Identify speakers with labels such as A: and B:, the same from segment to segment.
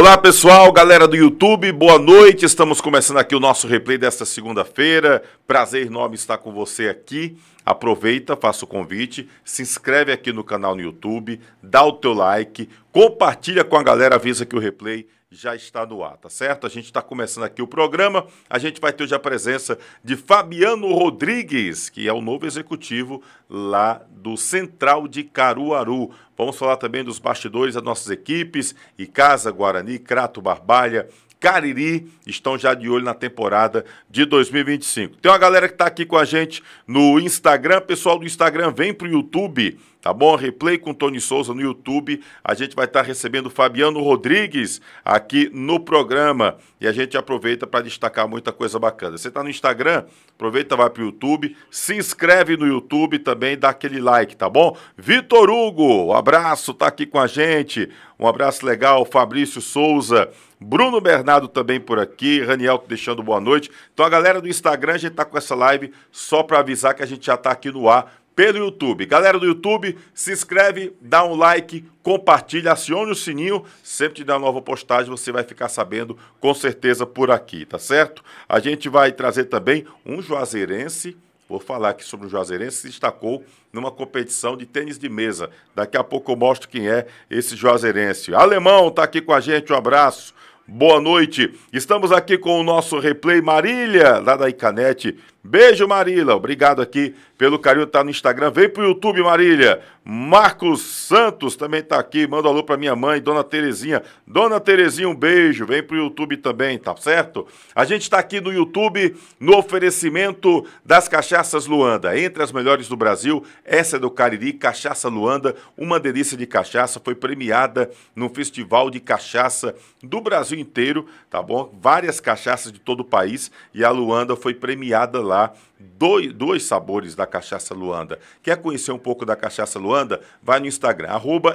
A: Olá pessoal, galera do YouTube, boa noite, estamos começando aqui o nosso replay desta segunda-feira, prazer enorme estar com você aqui, aproveita, faça o convite, se inscreve aqui no canal no YouTube, dá o teu like, compartilha com a galera, avisa que o replay já está no ar, tá certo? A gente está começando aqui o programa, a gente vai ter hoje a presença de Fabiano Rodrigues, que é o novo executivo lá do Central de Caruaru. Vamos falar também dos bastidores das nossas equipes, Icasa, Guarani, Crato, Barbalha, Cariri, estão já de olho na temporada de 2025. Tem uma galera que está aqui com a gente no Instagram, pessoal do Instagram, vem para o YouTube, tá bom? Replay com Tony Souza no YouTube, a gente vai estar recebendo o Fabiano Rodrigues aqui no programa e a gente aproveita para destacar muita coisa bacana. Você está no Instagram, aproveita, vai para o YouTube, se inscreve no YouTube também, dá aquele like, tá bom? Vitor Hugo, um abraço, tá aqui com a gente, um abraço legal, Fabrício Souza, Bruno Bernardo também por aqui, Raniel deixando boa noite. Então a galera do Instagram, a gente tá com essa live só para avisar que a gente já tá aqui no ar pelo YouTube. Galera do YouTube, se inscreve, dá um like, compartilha, acione o sininho, sempre que der uma nova postagem você vai ficar sabendo com certeza por aqui, tá certo? A gente vai trazer também um juazeirense, vou falar aqui sobre o juazeirense, se destacou numa competição de tênis de mesa. Daqui a pouco eu mostro quem é esse juazeirense. Alemão tá aqui com a gente, um abraço. Boa noite, estamos aqui com o nosso replay Marília, lá da Icanete. Beijo, Marília, obrigado aqui pelo carinho, tá no Instagram, vem pro YouTube, Marília. Marcos Santos também tá aqui, manda um alô pra minha mãe, Dona Terezinha. Dona Terezinha, um beijo, vem pro YouTube também, tá certo? A gente tá aqui no YouTube no oferecimento das Cachaças Luanda, entre as melhores do Brasil, essa é do Cariri, Cachaça Luanda, uma delícia de cachaça, foi premiada no Festival de Cachaça do Brasil inteiro, tá bom? Várias cachaças de todo o país e a Luanda foi premiada lá, dois sabores da cachaça Luanda. Quer conhecer um pouco da cachaça Luanda? Vai no Instagram,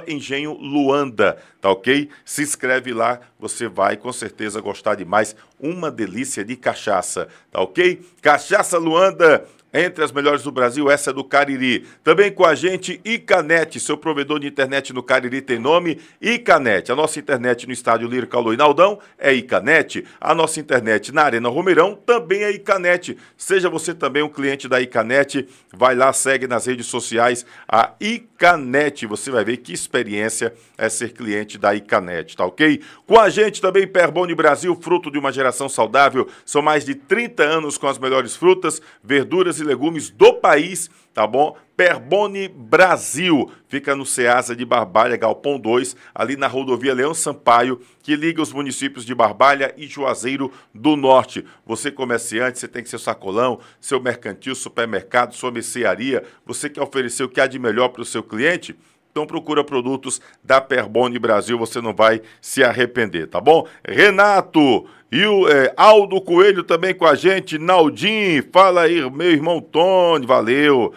A: @Engenho Luanda, tá ok? Se inscreve lá, você vai com certeza gostar demais. Uma delícia de cachaça, tá ok? Cachaça Luanda, entre as melhores do Brasil, essa é do Cariri. Também com a gente, Icanete, seu provedor de internet no Cariri tem nome, Icanete. A nossa internet no estádio Lírio, Calô e Naldão é Icanete. A nossa internet na Arena Romeirão também é Icanete. Seja você também um cliente da Icanete, vai lá, segue nas redes sociais a Icanete. Você vai ver que experiência é ser cliente da Icanete, tá ok? Com a gente também, Perboni Brasil, fruto de uma geração saudável. São mais de 30 anos com as melhores frutas, verduras e legumes do país, tá bom? Perboni Brasil, fica no Ceasa de Barbalha, Galpão 2, ali na rodovia Leão Sampaio, que liga os municípios de Barbalha e Juazeiro do Norte. Você comerciante, você tem que ser sacolão, seu mercantil, supermercado, sua mercearia, você quer oferecer o que há de melhor para o seu cliente? Então procura produtos da Perboni Brasil, você não vai se arrepender, tá bom? Renato e o Aldo Coelho também com a gente, Naldinho, fala aí, meu irmão Tony, valeu.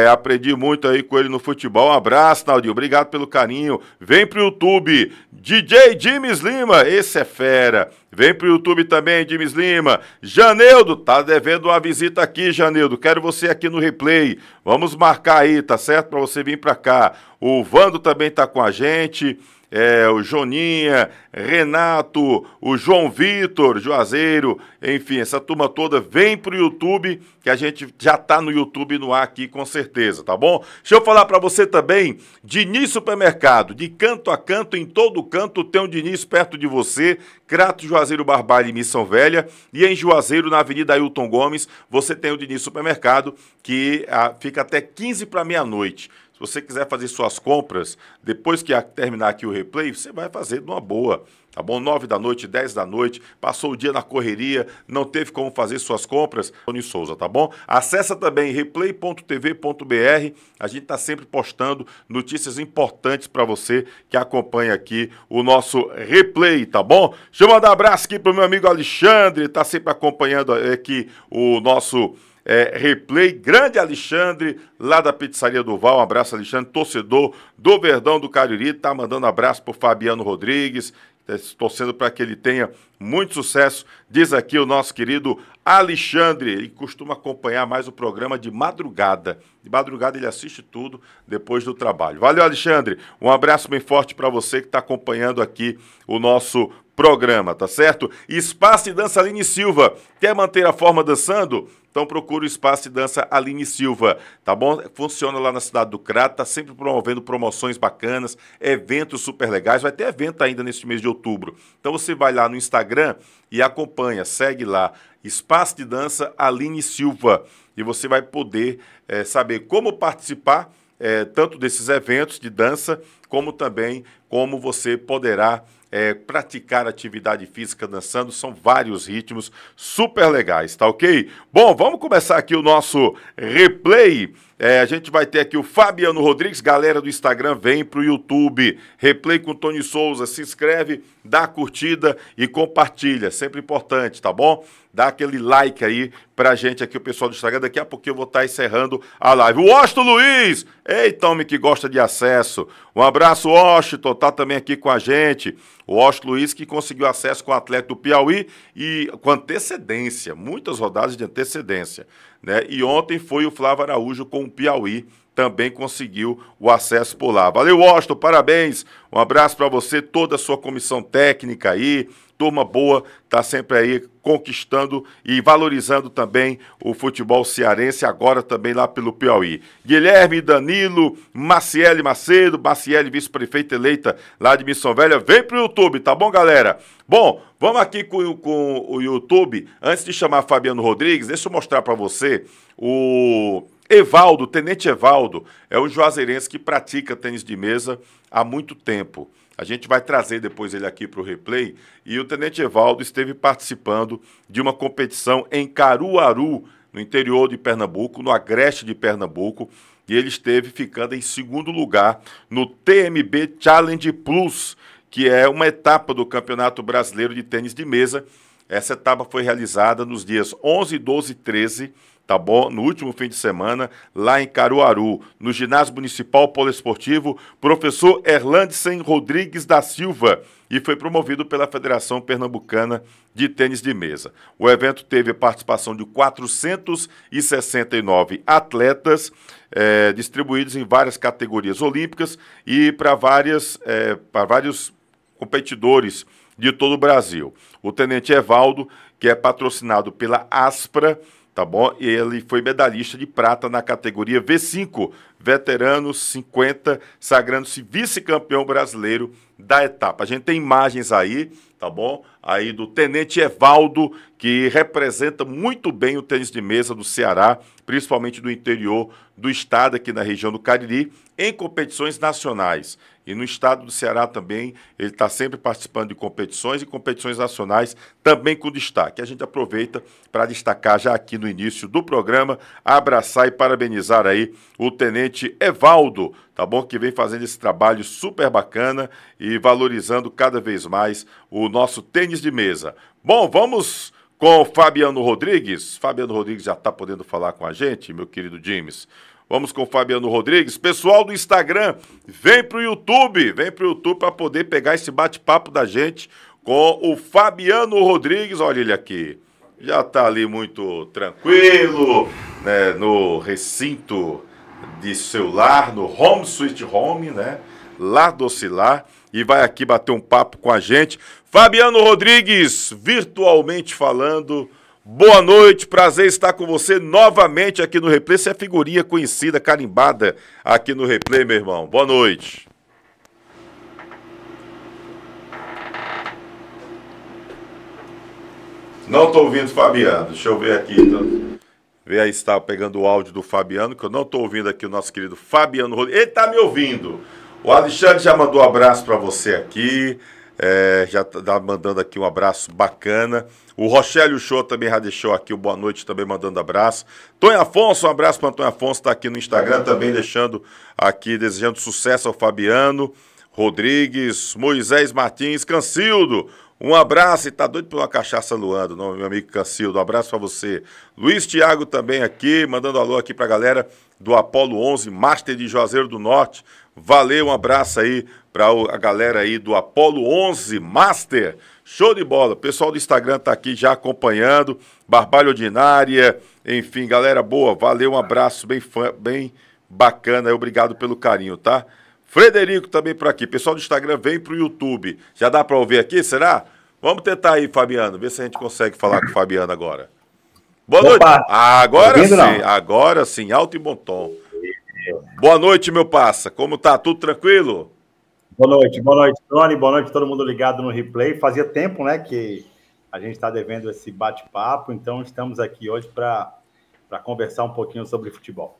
A: Aprendi muito aí com ele no futebol. Um abraço, Naldinho. Obrigado pelo carinho. Vem pro YouTube. DJ James Lima, esse é fera. Vem pro YouTube também, James Lima. Janeudo, tá devendo uma visita aqui, Janeudo. Quero você aqui no replay. Vamos marcar aí, tá certo? Pra você vir pra cá. O Vando também tá com a gente. O Joninha, Renato, o João Vitor, Juazeiro, enfim, essa turma toda vem pro YouTube, que a gente já tá no YouTube no ar aqui com certeza, tá bom? Deixa eu falar para você também, Diniz Supermercado, de canto a canto, em todo canto tem um Diniz perto de você, Crato, Juazeiro, Barbalha e Missão Velha, e em Juazeiro, na Avenida Ailton Gomes, você tem o Diniz Supermercado, que fica até 15 para meia-noite. Se você quiser fazer suas compras, depois que terminar aqui o replay, você vai fazer de uma boa, tá bom? 9 da noite, 10 da noite, passou o dia na correria, não teve como fazer suas compras, Tony Souza, tá bom? Acessa também replay.tv.br, a gente tá sempre postando notícias importantes para você que acompanha aqui o nosso replay, tá bom? Deixa eu mandar um abraço aqui pro meu amigo Alexandre, tá sempre acompanhando aqui o nosso replay, grande Alexandre, lá da Pizzaria do Val, um abraço, Alexandre, torcedor do Verdão do Cariri, tá mandando abraço pro Fabiano Rodrigues, torcendo para que ele tenha muito sucesso, diz aqui o nosso querido Alexandre, ele costuma acompanhar mais o programa de madrugada ele assiste tudo depois do trabalho. Valeu, Alexandre, um abraço bem forte para você que está acompanhando aqui o nosso programa, tá certo? Espaço de Dança Aline Silva. Quer manter a forma dançando? Então procura o Espaço de Dança Aline Silva, tá bom? Funciona lá na cidade do Crato, tá sempre promovendo promoções bacanas, eventos super legais. Vai ter evento ainda neste mês de outubro. Então você vai lá no Instagram e acompanha, segue lá, Espaço de Dança Aline Silva. E você vai poder saber como participar tanto desses eventos de dança, como também como você poderá praticar atividade física dançando. São vários ritmos super legais, tá ok? Bom, vamos começar aqui o nosso replay. A gente vai ter aqui o Fabiano Rodrigues, galera do Instagram, vem pro YouTube. Replay com Tony Souza, se inscreve, dá curtida e compartilha, sempre importante, tá bom? Dá aquele like aí pra gente aqui, o pessoal do Instagram. Daqui a pouco eu vou estar encerrando a live. O Washington Luiz! Eita, homem que gosta de acesso. Um abraço, Washington, tá também aqui com a gente. O Washington Luiz que conseguiu acesso com o atleta do Piauí e com antecedência, muitas rodadas de antecedência, né? E ontem foi o Flávio Araújo com o Piauí, também conseguiu o acesso por lá. Valeu, Washington, parabéns. Um abraço para você, toda a sua comissão técnica aí. Turma boa, tá sempre aí conquistando e valorizando também o futebol cearense, agora também lá pelo Piauí. Guilherme, Danilo, Maciele Macedo, Maciele, vice-prefeita eleita lá de Missão Velha, vem pro YouTube, tá bom, galera? Bom, vamos aqui com o YouTube. Antes de chamar Fabiano Rodrigues, deixa eu mostrar para você o Evaldo, Tenente Evaldo, é um juazeirense que pratica tênis de mesa há muito tempo. A gente vai trazer depois ele aqui para o replay. E o Tenente Evaldo esteve participando de uma competição em Caruaru, no interior de Pernambuco, no agreste de Pernambuco. E ele esteve ficando em segundo lugar no TMB Challenge Plus, que é uma etapa do Campeonato Brasileiro de Tênis de Mesa. Essa etapa foi realizada nos dias 11, 12 e 13, tá bom? No último fim de semana, lá em Caruaru, no Ginásio Municipal Poliesportivo, professor Erlandsen Rodrigues da Silva, e foi promovido pela Federação Pernambucana de Tênis de Mesa. O evento teve a participação de 469 atletas, distribuídos em várias categorias olímpicas e para vários competidores de todo o Brasil. O Tenente Evaldo, que é patrocinado pela Aspra, tá bom? E ele foi medalhista de prata na categoria V5, veteranos 50, sagrando-se vice-campeão brasileiro da etapa. A gente tem imagens aí, tá bom? Aí do Tenente Evaldo, que representa muito bem o tênis de mesa do Ceará, principalmente do interior do estado, aqui na região do Cariri, em competições nacionais. E no estado do Ceará também, ele está sempre participando de competições e competições nacionais, também com destaque. A gente aproveita para destacar já aqui no início do programa, abraçar e parabenizar aí o Tenente Evaldo, tá bom? Que vem fazendo esse trabalho super bacana e valorizando cada vez mais o nosso tênis de mesa. Bom, vamos com o Fabiano Rodrigues. Fabiano Rodrigues já está podendo falar com a gente, meu querido James. Vamos com o Fabiano Rodrigues. Pessoal do Instagram, vem pro YouTube para poder pegar esse bate-papo da gente com o Fabiano Rodrigues. Olha ele aqui, já está ali muito tranquilo, né, no recinto de seu lar, no Home Sweet Home, né, lar docilar, e vai aqui bater um papo com a gente. Fabiano Rodrigues, virtualmente falando. Boa noite, prazer estar com você novamente aqui no Replay. Você é figurinha conhecida, carimbada aqui no Replay, meu irmão. Boa noite. Não estou ouvindo Fabiano, deixa eu ver aqui. Então. Vê aí se está pegando o áudio do Fabiano, que eu não estou ouvindo aqui o nosso querido Fabiano Rodrigues. Ele está me ouvindo. O Alexandre já mandou um abraço para você aqui. Já está mandando aqui um abraço bacana. O Rochélio Show também já deixou aqui o boa noite, também mandando abraço. Tonho Afonso, um abraço para Tonho Afonso, está aqui no Instagram também deixando aqui, desejando sucesso ao Fabiano Rodrigues. Moisés Martins, Cancildo, um abraço, e tá doido por uma cachaça Luando, não, meu amigo Cancildo, um abraço para você. Luiz Thiago também aqui, mandando alô aqui para a galera do Apolo 11, Master de Juazeiro do Norte. Valeu, um abraço aí para a galera aí do Apolo 11 Master. Show de bola. O pessoal do Instagram tá aqui já acompanhando. Barbalho Ordinária. Enfim, galera boa. Valeu, um abraço bem bacana. Obrigado pelo carinho, tá? Frederico também por aqui. Pessoal do Instagram, vem pro YouTube. Já dá para ouvir aqui, será? Vamos tentar aí, Fabiano, ver se a gente consegue falar com o Fabiano agora. Boa
B: Opa,
A: noite. Agora
B: ouvindo,
A: sim,
B: não?
A: agora sim, alto e bom tom. Boa noite, meu parça. Como tá? Tudo tranquilo?
B: Boa noite, Tony, boa noite todo mundo ligado no replay. Fazia tempo, né, que a gente está devendo esse bate-papo, então estamos aqui hoje para conversar um pouquinho sobre futebol.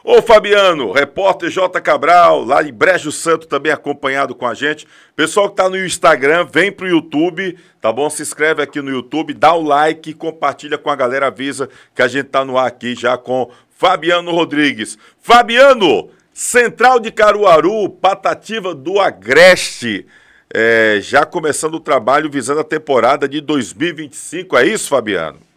A: Ô Fabiano, repórter J. Cabral, lá em Brejo Santo, também acompanhado com a gente. Pessoal que tá no Instagram, vem pro YouTube, tá bom? Se inscreve aqui no YouTube, dá o like, compartilha com a galera, avisa que a gente tá no ar aqui já com Fabiano Rodrigues. Fabiano, Central de Caruaru, Patativa do Agreste, já começando o trabalho visando a temporada de 2025, é isso, Fabiano?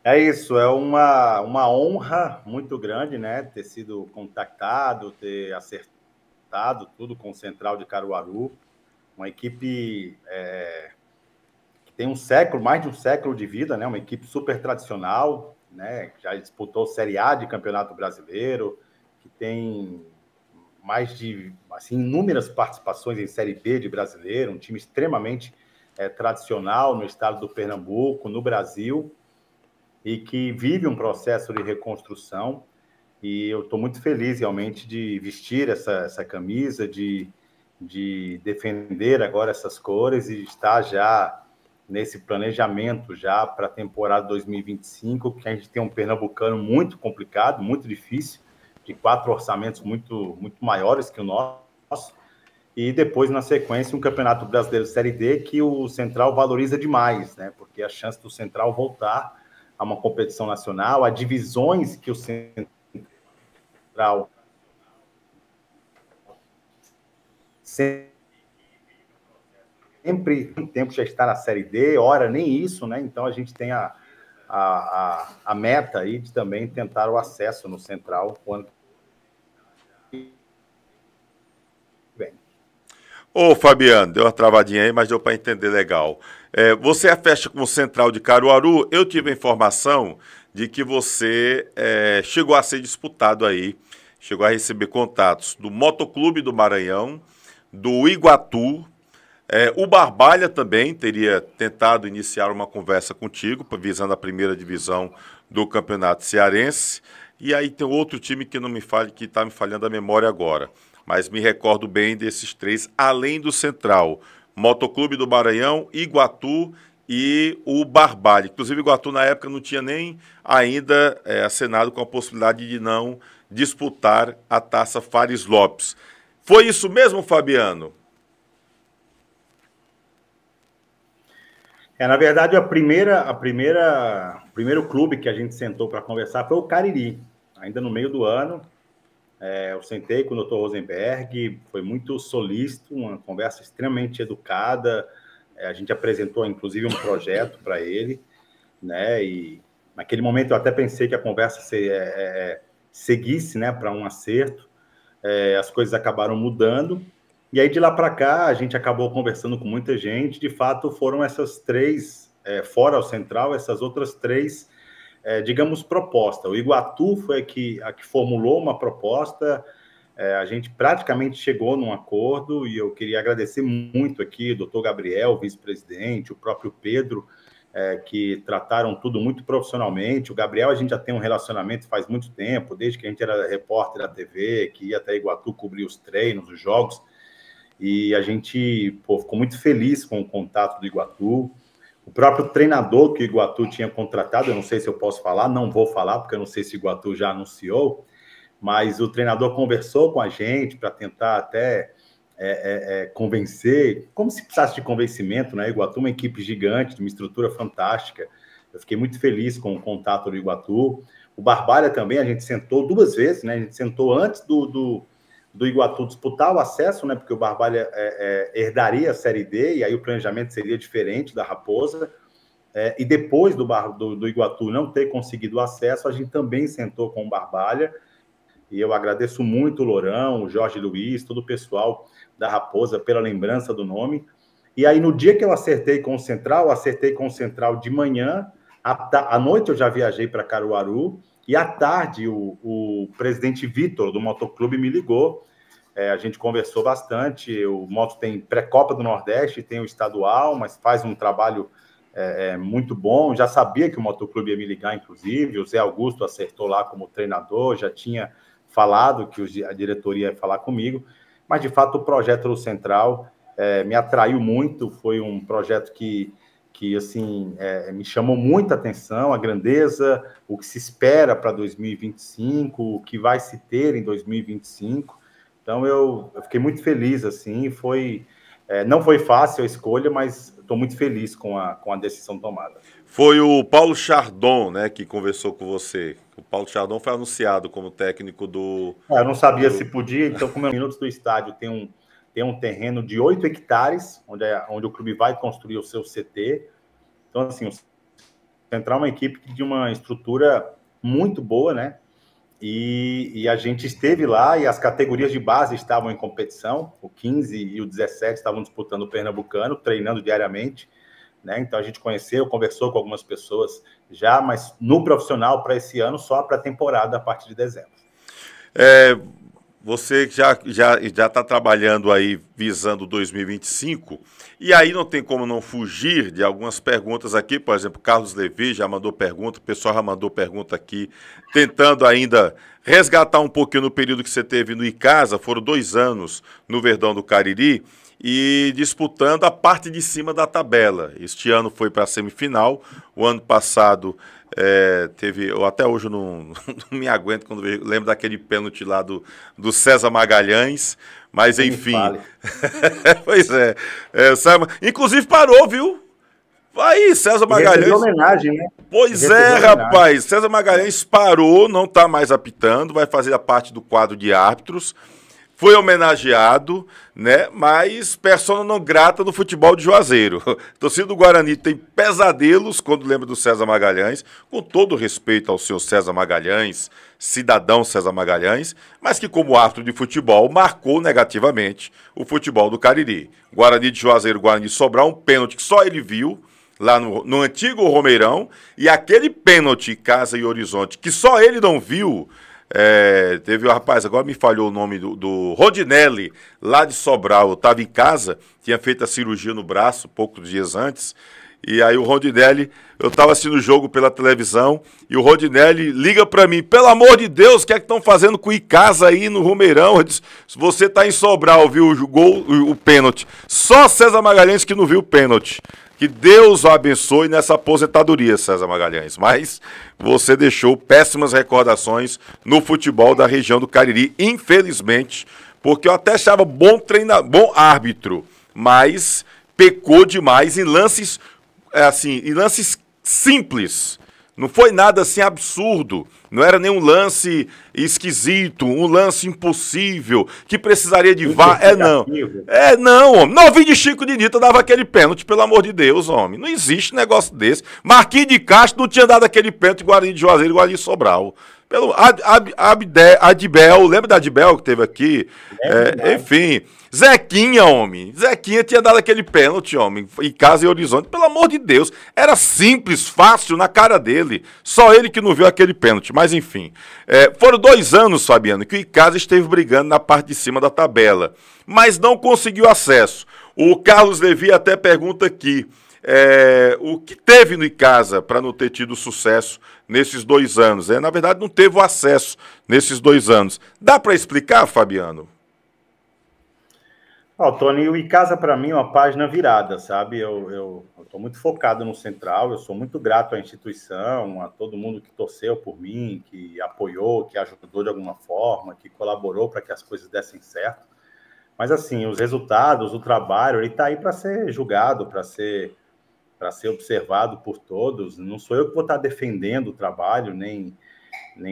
B: É isso, é uma honra muito grande, né, ter sido contactado, ter acertado tudo com o Central de Caruaru, uma equipe que tem um século, mais de um século de vida, né, uma equipe super tradicional, né, já disputou Série A de Campeonato Brasileiro, que tem mais de assim, inúmeras participações em Série B de Brasileiro, um time extremamente tradicional no estado do Pernambuco, no Brasil, e que vive um processo de reconstrução. E eu estou muito feliz, realmente, de vestir essa camisa, de defender agora essas cores e estar já nesse planejamento já para a temporada 2025, que a gente tem um pernambucano muito complicado, muito difícil, de 4 orçamentos muito maiores que o nosso, e depois, na sequência, um Campeonato Brasileiro Série D que o Central valoriza demais, né? Porque a chance do Central voltar a uma competição nacional, a divisões que o Central sempre tem tempo já está na Série D, ora nem isso, né? Então a gente tem a meta aí de também tentar o acesso no Central quando vem.
A: Ô, Fabiano, deu uma travadinha aí, mas deu para entender legal. Você é fecha com o Central de Caruaru. Eu tive a informação de que você chegou a ser disputado aí, chegou a receber contatos do Motoclube do Maranhão, do Iguatu. O Barbalha também teria tentado iniciar uma conversa contigo, visando a primeira divisão do Campeonato Cearense. E aí tem outro time que não me fale, que está me falhando a memória agora. Mas me recordo bem desses três, além do Central. Motoclube do Maranhão, Iguatu e o Barbalha. Inclusive, o Iguatu, na época, não tinha nem ainda acenado com a possibilidade de não disputar a Taça Fares Lopes. Foi isso mesmo, Fabiano?
B: Na verdade, o primeiro clube que a gente sentou para conversar foi o Cariri, ainda no meio do ano. Eu sentei com o Dr. Rosenberg, foi muito solícito, uma conversa extremamente educada. A gente apresentou, inclusive, um projeto para ele, né? E naquele momento eu até pensei que a conversa seguisse, né, para um acerto. As coisas acabaram mudando. E aí, de lá para cá, a gente acabou conversando com muita gente. De fato, foram essas três, fora o Central, essas outras três, digamos, propostas. O Iguatu foi a que formulou uma proposta. A gente praticamente chegou num acordo e eu queria agradecer muito aqui o doutor Gabriel, vice-presidente, o próprio Pedro, que trataram tudo muito profissionalmente. O Gabriel, a gente já tem um relacionamento faz muito tempo, desde que a gente era repórter da TV, que ia até Iguatu cobrir os treinos, os jogos, e a gente ficou muito feliz com o contato do Iguatu. O próprio treinador que o Iguatu tinha contratado, eu não sei se eu posso falar, não vou falar, porque eu não sei se o Iguatu já anunciou, mas o treinador conversou com a gente para tentar até convencer, como se precisasse de convencimento, né? O Iguatu é uma equipe gigante, de uma estrutura fantástica. Eu fiquei muito feliz com o contato do Iguatu. O Barbalha também, a gente sentou 2 vezes, né? A gente sentou antes do Iguatu disputar o acesso, né? Porque o Barbalha herdaria a Série D, e aí o planejamento seria diferente da Raposa. E depois do Iguatu não ter conseguido o acesso, a gente também sentou com o Barbalha, e eu agradeço muito o Lourão, o Jorge Luiz, todo o pessoal da Raposa pela lembrança do nome. E aí, no dia que eu acertei com o Central de manhã, à noite eu já viajei para Caruaru, e à tarde o presidente Vitor, do Motoclube, me ligou A gente conversou bastante. O Moto tem pré-copa do Nordeste, tem o estadual, mas faz um trabalho muito bom. Já sabia que o Motoclube ia me ligar, inclusive. O Zé Augusto acertou lá como treinador, já tinha falado que a diretoria ia falar comigo. Mas, de fato, o projeto do Central me atraiu muito. Foi um projeto que assim, me chamou muita atenção, a grandeza, o que se espera para 2025, o que vai se ter em 2025. Então, eu fiquei muito feliz, assim, não foi fácil a escolha, mas estou muito feliz com a decisão tomada.
A: Foi o Paulo Chardon, né, que conversou com você. O Paulo Chardon foi anunciado como técnico do...
B: Eu não sabia se podia, então, como é minutos do estádio, tem um terreno de 8 hectares, onde o clube vai construir o seu CT. Então, assim, o Central é uma equipe de uma estrutura muito boa, né? E a gente esteve lá e as categorias de base estavam em competição, o 15 e o 17 estavam disputando o Pernambucano, treinando diariamente, né? Então a gente conversou com algumas pessoas já, mas no profissional para esse ano, só para a temporada a partir de dezembro.
A: Você já está trabalhando aí visando 2025, e aí não tem como não fugir de algumas perguntas aqui. Por exemplo, Carlos Levi já mandou pergunta, o pessoal já mandou pergunta aqui, tentando ainda resgatar um pouquinho no período que você teve no Icasa. Foram 2 anos no Verdão do Cariri e disputando a parte de cima da tabela. Este ano foi para a semifinal, o ano passado... eu até hoje não me aguento quando lembro daquele pênalti lá do César Magalhães, mas enfim. Pois é. Inclusive parou, viu? Aí, César Magalhães.
B: Homenagem, né?
A: Pois é, rapaz. César Magalhães parou, não está mais apitando, vai fazer a parte do quadro de árbitros. Foi homenageado, né? Mas persona não grata no futebol de Juazeiro. A torcida do Guarani tem pesadelos quando lembra do César Magalhães, com todo respeito ao senhor César Magalhães, cidadão César Magalhães, mas que como árbitro de futebol marcou negativamente o futebol do Cariri. Guarani de Juazeiro, Guarani de Sobral, um pênalti que só ele viu lá no antigo Romeirão, e aquele pênalti Casa e Horizonte que só ele não viu. Teve o rapaz, agora me falhou o nome do Rodinelli, lá de Sobral. Eu estava em casa, tinha feito a cirurgia no braço poucos dias antes, e aí o Rodinelli, eu estava assistindo o jogo pela televisão, e o Rodinelli liga para mim: pelo amor de Deus, o que é que estão fazendo com o Icasa aí no Romeirão? Eu disse: se você está em Sobral, viu o gol, o pênalti, só César Magalhães que não viu o pênalti. Que Deus o abençoe nessa aposentadoria, César Magalhães. Mas você deixou péssimas recordações no futebol da região do Cariri, infelizmente, porque eu até achava bom árbitro, mas pecou demais em lances, em lances simples. Não foi nada assim absurdo, não era nenhum lance esquisito, um lance impossível, que precisaria de VAR. Não, homem. Novinho de Chico de Nita dava aquele pênalti, pelo amor de Deus, homem. Não existe negócio desse. Marquinhos de Castro não tinha dado aquele pênalti Guarani de Juazeiro e Guarani de Sobral. Adibel, lembra da Adibel que teve aqui? Enfim, Zequinha, homem. Zequinha tinha dado aquele pênalti, homem, em Casa e Horizonte. Pelo amor de Deus, era simples, fácil, na cara dele. Só ele que não viu aquele pênalti, mas enfim. Foram 2 anos, Fabiano, que o Icasa esteve brigando na parte de cima da tabela, mas não conseguiu acesso. O Carlos Levi até pergunta aqui, o que teve no Icasa para não ter tido sucesso nesses 2 anos? Na verdade, não teve o acesso nesses 2 anos. Dá para explicar, Fabiano?
B: Tony, o Icasa para mim é uma página virada, sabe? Eu estou muito focado no Central, eu sou muito grato à instituição, a todo mundo que torceu por mim, que apoiou, que ajudou de alguma forma, que colaborou para que as coisas dessem certo. Mas, assim, os resultados, o trabalho, ele está aí para ser julgado, para ser observado por todos. Não sou eu que vou estar defendendo o trabalho, nem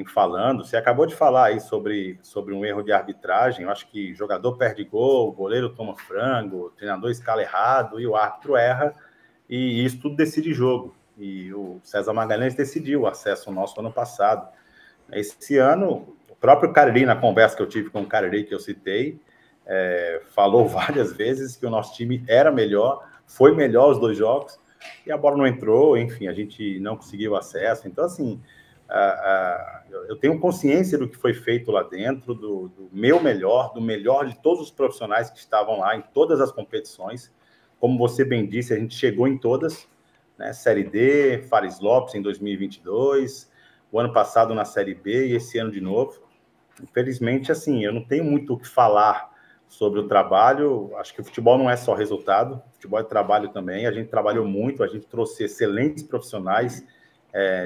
B: falando. Você acabou de falar aí sobre um erro de arbitragem. Eu acho que jogador perde gol, o goleiro toma frango, o treinador escala errado e o árbitro erra, e isso tudo decide jogo. E o César Magalhães decidiu o acesso nosso ano passado. Esse ano, o próprio Cariri, na conversa que eu tive com o Cariri, que eu citei, falou várias vezes que o nosso time era melhor, foi melhor os 2 jogos, e a bola não entrou, enfim, a gente não conseguiu acesso. Então, assim, eu tenho consciência do que foi feito lá dentro, do meu melhor, do melhor de todos os profissionais que estavam lá em todas as competições. Como você bem disse, a gente chegou em todas, né? Série D, Fares Lopes em 2022, o ano passado na Série B e esse ano de novo. Infelizmente, assim, eu não tenho muito o que falar sobre o trabalho. Acho que o futebol não é só resultado, o futebol é trabalho também. A gente trabalhou muito, a gente trouxe excelentes profissionais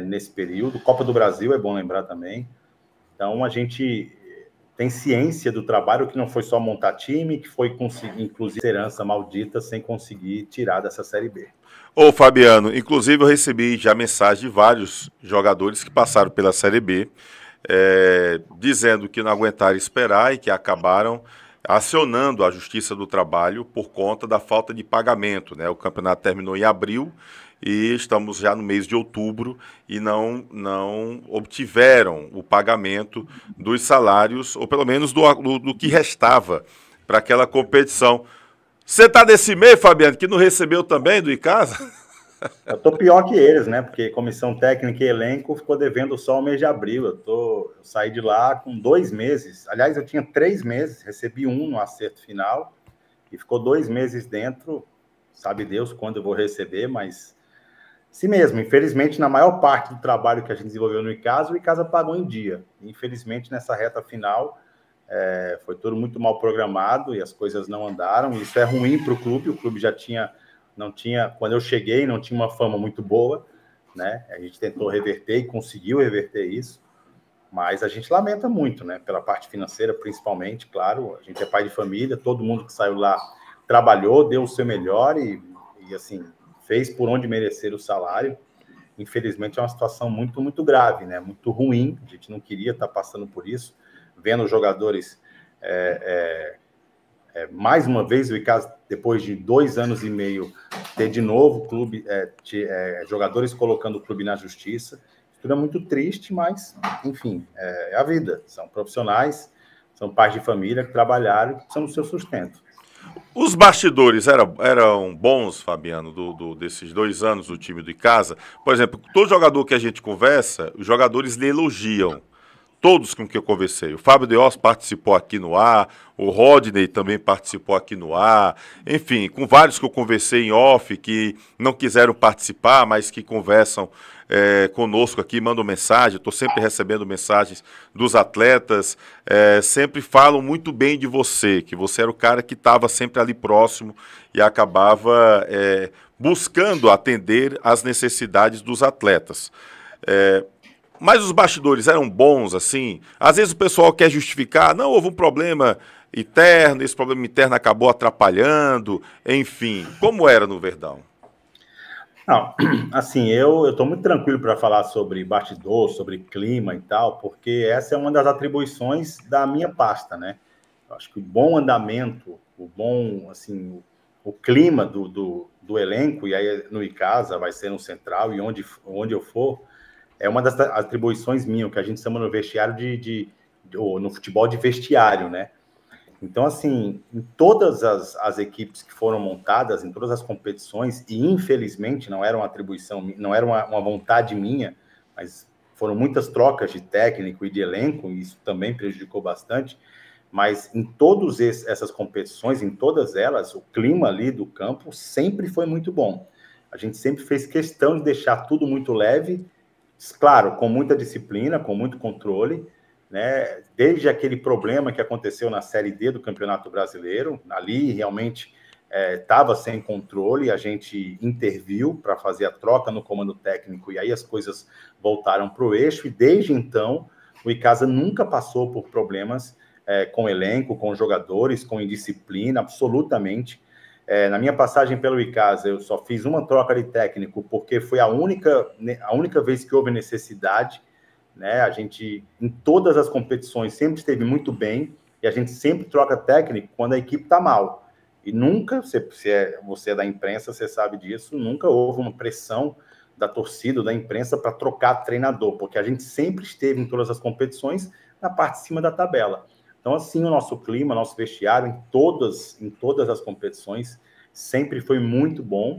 B: nesse período. Copa do Brasil é bom lembrar também. Então, a gente tem ciência do trabalho, que não foi só montar time, que foi conseguir, inclusive, herança maldita sem conseguir tirar dessa Série B.
A: Ô Fabiano, inclusive eu recebi já mensagem de vários jogadores que passaram pela Série B, dizendo que não aguentaram esperar e que acabaram acionando a Justiça do Trabalho por conta da falta de pagamento, né? O campeonato terminou em abril e estamos já no mês de outubro e não obtiveram o pagamento dos salários, ou pelo menos do que restava para aquela competição. Você tá desse mês, Fabiano, que não recebeu também do Icasa?
B: Eu tô pior que eles, né? Porque comissão técnica e elenco ficou devendo só o mês de abril. Eu saí de lá com 2 meses. Aliás, eu tinha 3 meses, recebi um no acerto final e ficou 2 meses dentro. Sabe Deus quando eu vou receber, mas assim mesmo. Infelizmente, na maior parte do trabalho que a gente desenvolveu no Icasa, o Icasa pagou em dia. Infelizmente, nessa reta final, foi tudo muito mal programado e as coisas não andaram. Isso é ruim para o clube. O clube não tinha, quando eu cheguei, não tinha uma fama muito boa, né? A gente tentou reverter e conseguiu reverter isso, mas a gente lamenta muito, né? Pela parte financeira, principalmente, claro. A gente é pai de família, todo mundo que saiu lá trabalhou, deu o seu melhor e assim, fez por onde merecer o salário. Infelizmente, é uma situação muito, muito grave, né? Muito ruim. A gente não queria estar passando por isso, vendo os jogadores. Mais uma vez, o Icasa, depois de 2 anos e meio, ter de novo o clube, jogadores colocando o clube na justiça. Isso tudo é muito triste, mas, enfim, é a vida. São profissionais, são pais de família que trabalharam e que precisam do seu sustento.
A: Os bastidores eram bons, Fabiano, desses 2 anos do time do Icasa? Por exemplo, todo jogador que a gente conversa, os jogadores lhe elogiam. Todos com que eu conversei. O Fábio Deos participou aqui no ar, o Rodney também participou aqui no ar, enfim, com vários que eu conversei em off, que não quiseram participar, mas que conversam conosco aqui, mandam mensagem, estou sempre recebendo mensagens dos atletas, sempre falam muito bem de você, que você era o cara que estava sempre ali próximo e acabava buscando atender às necessidades dos atletas. Mas os bastidores eram bons, assim? Às vezes o pessoal quer justificar, não, houve um problema interno, esse problema interno acabou atrapalhando, enfim. Como era no Verdão?
B: Não, assim, eu estou muito tranquilo para falar sobre bastidor, sobre clima e tal, porque essa é uma das atribuições da minha pasta, né? Eu acho que o bom andamento, o bom, assim, o clima do elenco, e aí no Icasa vai ser no Central e onde eu for, é uma das atribuições minhas, que a gente chama no vestiário ou no futebol de vestiário, né? Então, assim, em todas as equipes que foram montadas, em todas as competições, e infelizmente não era uma atribuição, não era uma vontade minha, mas foram muitas trocas de técnico e de elenco, e isso também prejudicou bastante, mas em todas essas competições, em todas elas, o clima ali do campo sempre foi muito bom. A gente sempre fez questão de deixar tudo muito leve, claro, com muita disciplina, com muito controle, né? Desde aquele problema que aconteceu na Série D do Campeonato Brasileiro, ali realmente estava sem controle, a gente interviu para fazer a troca no comando técnico e aí as coisas voltaram para o eixo e desde então o Icasa nunca passou por problemas com elenco, com jogadores, com indisciplina, absolutamente. Na minha passagem pelo Icasa, eu só fiz uma troca de técnico porque foi a única vez que houve necessidade, né? A gente, em todas as competições, sempre esteve muito bem e a gente sempre troca técnico quando a equipe está mal. E nunca, você é da imprensa, você sabe disso, nunca houve uma pressão da torcida, da imprensa para trocar treinador, porque a gente sempre esteve em todas as competições na parte de cima da tabela. Então, assim, o nosso clima, nosso vestiário, em todas as competições, sempre foi muito bom,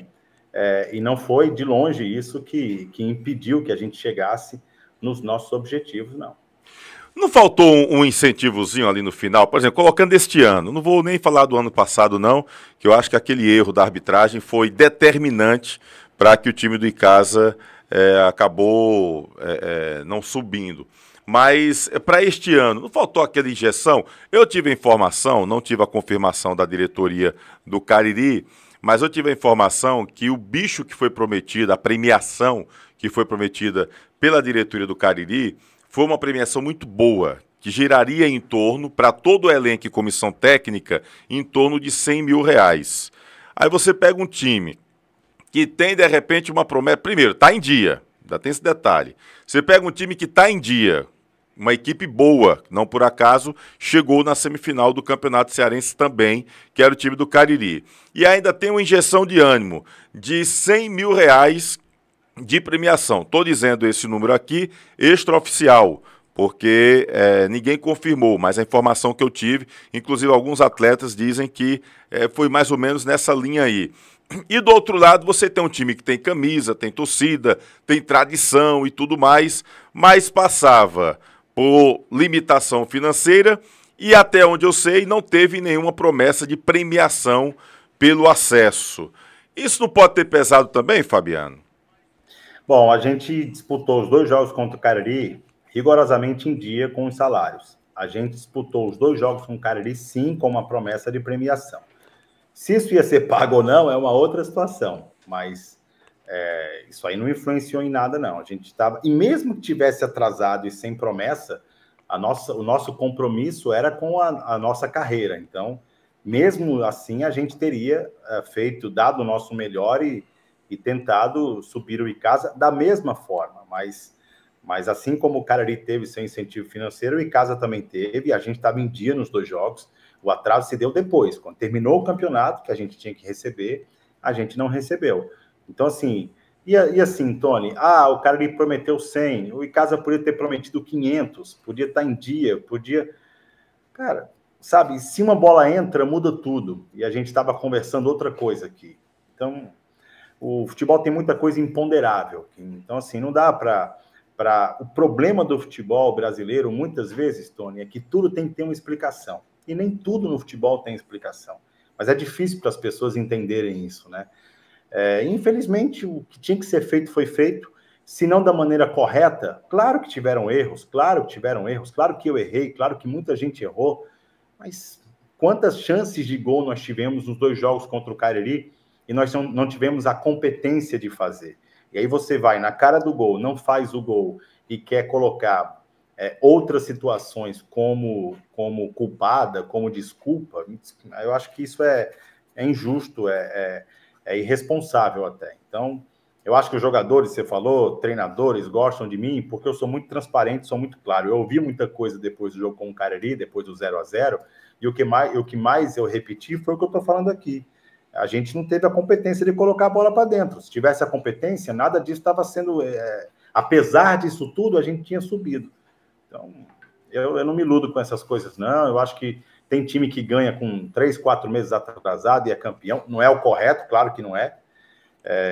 B: e não foi de longe isso que impediu que a gente chegasse nos nossos objetivos, não.
A: Não faltou um incentivozinho ali no final? Por exemplo, colocando este ano, não vou nem falar do ano passado não, que eu acho que aquele erro da arbitragem foi determinante para que o time do Icasa acabou não subindo. Mas para este ano, não faltou aquela injeção? Eu tive a informação, não tive a confirmação da diretoria do Cariri, mas eu tive a informação que o bicho que foi prometido, a premiação que foi prometida pela diretoria do Cariri, foi uma premiação muito boa, que giraria em torno, para todo o elenco e comissão técnica, em torno de R$ 100 mil. Aí você pega um time que tem, de repente, uma promessa. Primeiro, está em dia, ainda tem esse detalhe. Você pega um time que está em dia, uma equipe boa, não por acaso, chegou na semifinal do Campeonato Cearense também, que era o time do Cariri. E ainda tem uma injeção de ânimo de R$ 100 mil de premiação. Estou dizendo esse número aqui, extraoficial, porque ninguém confirmou, mas a informação que eu tive, inclusive alguns atletas dizem que foi mais ou menos nessa linha aí. E do outro lado você tem um time que tem camisa, tem torcida, tem tradição e tudo mais, mas passava por limitação financeira e até onde eu sei não teve nenhuma promessa de premiação pelo acesso. Isso não pode ter pesado também, Fabiano?
B: Bom, a gente disputou os 2 jogos contra o Cariri rigorosamente em dia com os salários. A gente disputou os 2 jogos com o Cariri, sim, com uma promessa de premiação. Se isso ia ser pago ou não é uma outra situação, mas isso aí não influenciou em nada, não. A gente estava... E mesmo que tivesse atrasado e sem promessa, o nosso compromisso era com a nossa carreira. Então, mesmo assim, a gente teria dado o nosso melhor e tentado subir o Icasa da mesma forma, mas assim como o Cariri teve seu incentivo financeiro, o Icasa também teve, a gente estava em dia nos 2 jogos, o atraso se deu depois, quando terminou o campeonato, que a gente tinha que receber, a gente não recebeu. Então, assim, e assim, Tony, o Cariri prometeu 100, o Icasa podia ter prometido 500, podia estar em dia, podia... Cara, sabe, se uma bola entra, muda tudo, e a gente estava conversando outra coisa aqui. Então... O futebol tem muita coisa imponderável. Então, assim, não dá para... O problema do futebol brasileiro, muitas vezes, Tony, é que tudo tem que ter uma explicação. E nem tudo no futebol tem explicação. Mas é difícil para as pessoas entenderem isso, né? Infelizmente, o que tinha que ser feito foi feito. Se não da maneira correta, claro que tiveram erros, claro que eu errei, claro que muita gente errou. Mas quantas chances de gol nós tivemos nos 2 jogos contra o Cariri e nós não tivemos a competência de fazer. E aí você vai na cara do gol, não faz o gol e quer colocar outras situações como culpada, como desculpa, eu acho que isso é injusto, é irresponsável até. Então, eu acho que os jogadores, você falou, treinadores, gostam de mim porque eu sou muito transparente, sou muito claro. Eu ouvi muita coisa depois do jogo com o Cariri, depois do 0-0, e o que mais eu repeti foi o que eu estou falando aqui. A gente não teve a competência de colocar a bola para dentro. Se tivesse a competência, nada disso estava sendo... apesar disso tudo, a gente tinha subido. Então, eu não me iludo com essas coisas, não. Eu acho que tem time que ganha com 3, 4 meses atrasado e é campeão. Não é o correto, claro que não é.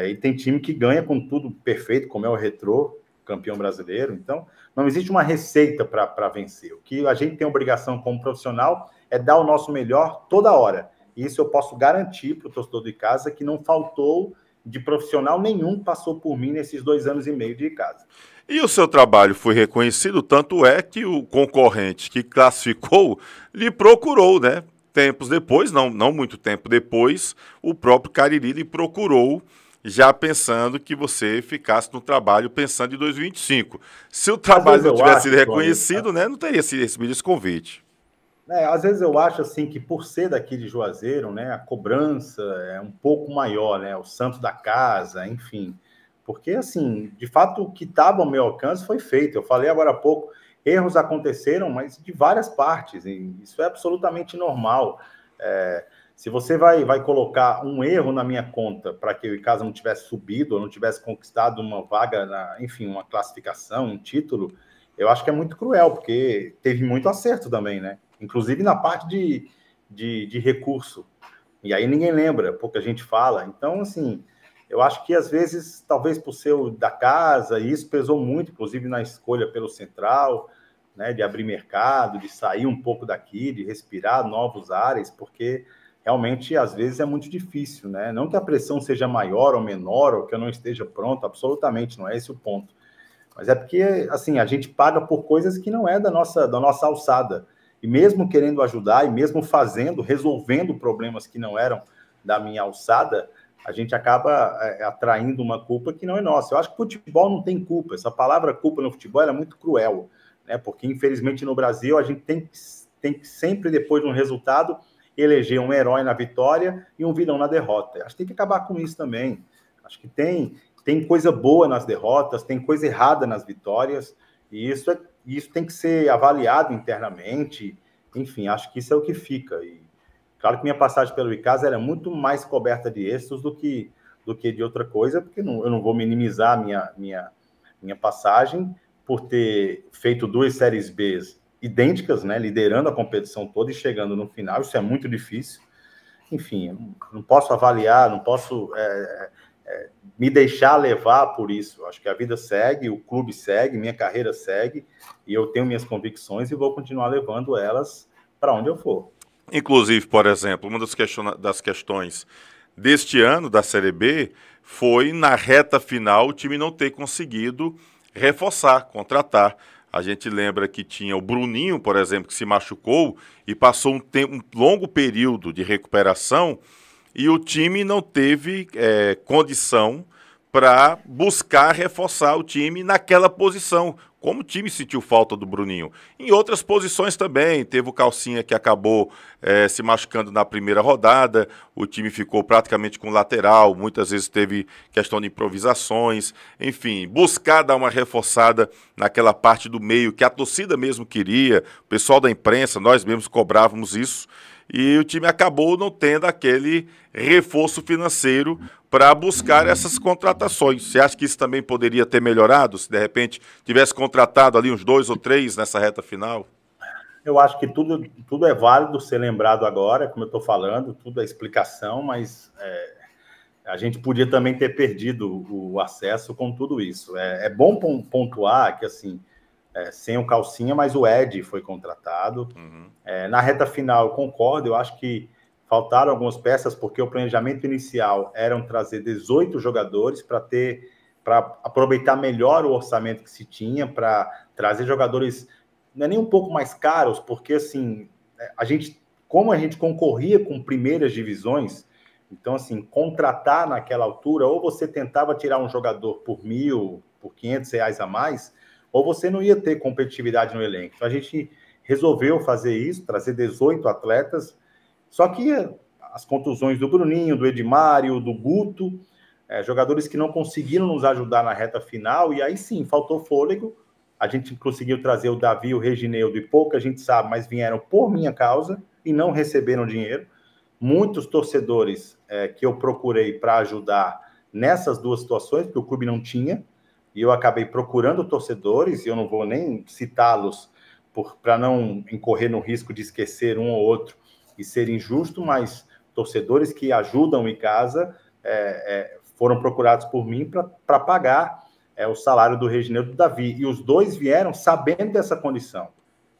B: E tem time que ganha com tudo perfeito, como é o Retrô, campeão brasileiro. Então, não existe uma receita para vencer. O que a gente tem obrigação como profissional é dar o nosso melhor toda hora. Isso eu posso garantir para o torcedor de casa que não faltou de profissional nenhum que passou por mim nesses 2 anos e meio de casa.
A: E o seu trabalho foi reconhecido, tanto é que o concorrente que classificou lhe procurou, né? Tempos depois, não muito tempo depois, o próprio Cariri lhe procurou, já pensando que você ficasse no trabalho pensando em 2025. Se o trabalho não tivesse sido reconhecido, né, não teria sido recebido esse convite.
B: Às vezes eu acho assim que por ser daqui de Juazeiro, né, a cobrança é um pouco maior, né, o santo da casa, enfim, porque assim, de fato o que estava ao meu alcance foi feito. Eu falei agora há pouco, erros aconteceram, mas de várias partes, e isso é absolutamente normal. Se você vai colocar um erro na minha conta para que o Icasa não tivesse subido ou não tivesse conquistado uma vaga, enfim, uma classificação, um título, eu acho que é muito cruel, porque teve muito acerto também, né? Inclusive na parte de recurso. E aí ninguém lembra, pouca gente fala. Então, assim, eu acho que às vezes, talvez por ser o da casa, e isso pesou muito, inclusive na escolha pelo Central, né, de abrir mercado, de sair um pouco daqui, de respirar novos ares, porque realmente às vezes é muito difícil, né? Não que a pressão seja maior ou menor, ou que eu não esteja pronto, absolutamente não é esse o ponto. Mas é porque, assim, a gente paga por coisas que não é da nossa alçada. E mesmo querendo ajudar, e mesmo fazendo, resolvendo problemas que não eram da minha alçada, a gente acaba atraindo uma culpa que não é nossa. Eu acho que futebol não tem culpa. Essa palavra culpa no futebol é muito cruel, né? Porque, infelizmente, no Brasil, a gente tem que sempre, depois de um resultado, eleger um herói na vitória e um vilão na derrota. Acho que tem que acabar com isso também. Acho que tem coisa boa nas derrotas, tem coisa errada nas vitórias, e isso tem que ser avaliado internamente. Enfim, acho que isso é o que fica. E claro que minha passagem pelo Icasa era muito mais coberta de êxitos do que de outra coisa, porque eu não vou minimizar a minha passagem por ter feito 2 séries B idênticas, né, liderando a competição toda e chegando no final. Isso é muito difícil. Enfim, não posso avaliar, não posso me deixar levar por isso. Acho que a vida segue, o clube segue, minha carreira segue, e eu tenho minhas convicções e vou continuar levando elas para onde eu for.
A: Inclusive, por exemplo, uma das questões deste ano da Série B foi na reta final o time não ter conseguido reforçar, contratar. A gente lembra que tinha o Bruninho, por exemplo, que se machucou e passou um longo período de recuperação e o time não teve condição para buscar reforçar o time naquela posição. Como o time sentiu falta do Bruninho. Em outras posições também, teve o Calcinha que acabou se machucando na primeira rodada, o time ficou praticamente com lateral, muitas vezes teve questão de improvisações, enfim, buscar dar uma reforçada naquela parte do meio que a torcida mesmo queria, o pessoal da imprensa, nós mesmos cobrávamos isso, e o time acabou não tendo aquele reforço financeiro para buscar essas contratações. Você acha que isso também poderia ter melhorado, se de repente tivesse contratado ali uns 2 ou 3 nessa reta final?
B: Eu acho que tudo é válido ser lembrado agora, como eu estou falando, tudo é explicação, mas a gente podia também ter perdido o acesso com tudo isso. É bom pontuar que, assim, sem o Calcinha, mas o Ed foi contratado.
A: Uhum.
B: Na reta final, eu concordo, eu acho que faltaram algumas peças, porque o planejamento inicial era trazer 18 jogadores para aproveitar melhor o orçamento que se tinha, para trazer jogadores não é nem um pouco mais caros, porque assim, como a gente concorria com primeiras divisões, então assim, contratar naquela altura, ou você tentava tirar um jogador por 1.000, por R$ 500 a mais, ou você não ia ter competitividade no elenco. Então a gente resolveu fazer isso, trazer 18 atletas, só que as contusões do Bruninho, do Edmário, do Guto, jogadores que não conseguiram nos ajudar na reta final, e aí sim, faltou fôlego. A gente conseguiu trazer o Davi, o Regineudo, e pouca gente sabe, mas vieram por minha causa e não receberam dinheiro. Muitos torcedores que eu procurei para ajudar nessas duas situações, porque o clube não tinha, e eu acabei procurando torcedores, e eu não vou nem citá-los para não incorrer no risco de esquecer um ou outro e ser injusto, mas torcedores que ajudam o Icasa foram procurados por mim para pagar o salário do Regineudo e do Davi. E os dois vieram sabendo dessa condição.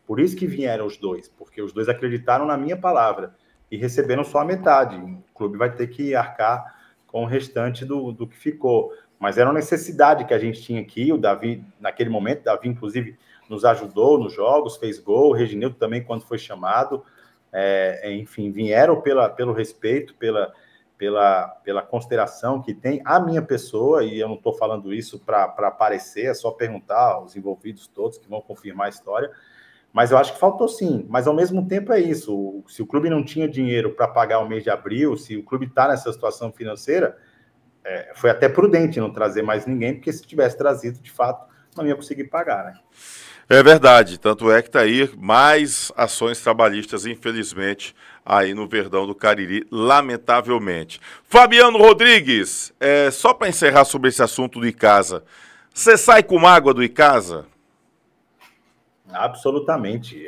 B: Por isso que vieram os dois, porque os dois acreditaram na minha palavra e receberam só a metade. O clube vai ter que arcar com o restante do que ficou. Mas era uma necessidade que a gente tinha aqui. O Davi, naquele momento, Davi, inclusive, nos ajudou nos jogos, fez gol. O Regineudo também, quando foi chamado. Enfim, vieram pelo respeito, pela consideração que tem a minha pessoa, e eu não estou falando isso para aparecer, é só perguntar aos envolvidos todos que vão confirmar a história, mas eu acho que faltou sim, mas ao mesmo tempo é isso, se o clube não tinha dinheiro para pagar o mês de abril, se o clube está nessa situação financeira, foi até prudente não trazer mais ninguém, porque se tivesse trazido, de fato, não ia conseguir pagar, né?
A: É verdade, tanto é que está aí mais ações trabalhistas, infelizmente, aí no Verdão do Cariri, lamentavelmente. Fabiano Rodrigues, só para encerrar sobre esse assunto do Icasa, você sai com mágoa do Icasa?
B: Absolutamente.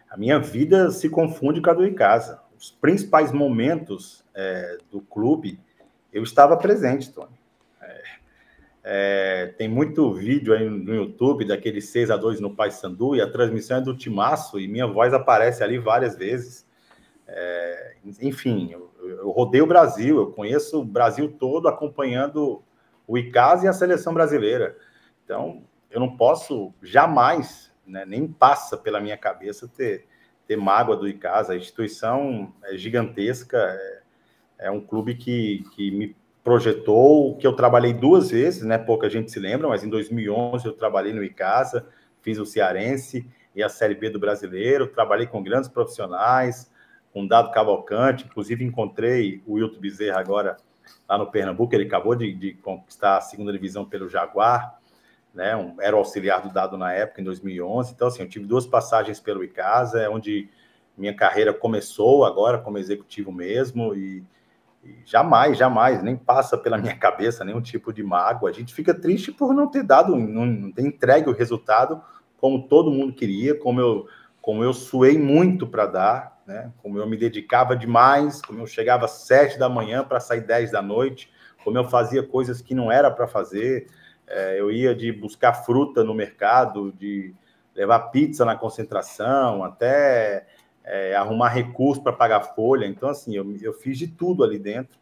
B: A minha vida se confunde com a do Icasa. Os principais momentos do clube, Eu estava presente, Tony. Tem muito vídeo aí no YouTube daquele 6-2 no Paysandu, e a transmissão é do Timaço, e minha voz aparece ali várias vezes. Enfim, eu rodei o Brasil, eu conheço o Brasil todo acompanhando o Icasa e a seleção brasileira. Então, eu não posso jamais, né, nem passa pela minha cabeça ter mágoa do Icasa. A instituição é gigantesca, é um clube que me projetou, que eu trabalhei 2 vezes, né? Pouca gente se lembra, mas em 2011 eu trabalhei no Icasa, fiz o Cearense e a Série B do Brasileiro, trabalhei com grandes profissionais, com Dado Cavalcante, inclusive encontrei o Wilton Bezerra agora lá no Pernambuco, ele acabou de conquistar a 2ª divisão pelo Jaguar, né? Era o auxiliar do Dado na época, em 2011, então assim, eu tive 2 passagens pelo Icasa, é onde minha carreira começou agora como executivo mesmo, e jamais, nem passa pela minha cabeça nenhum tipo de mágoa. A gente fica triste por não ter dado, não ter entregue o resultado como todo mundo queria, como eu suei muito para dar, né? Como eu me dedicava demais, como eu chegava às 7 da manhã para sair 10 da noite, como eu fazia coisas que não era para fazer. Eu ia de buscar fruta no mercado, de levar pizza na concentração, até arrumar recurso para pagar folha. Então, assim, eu fiz de tudo ali dentro,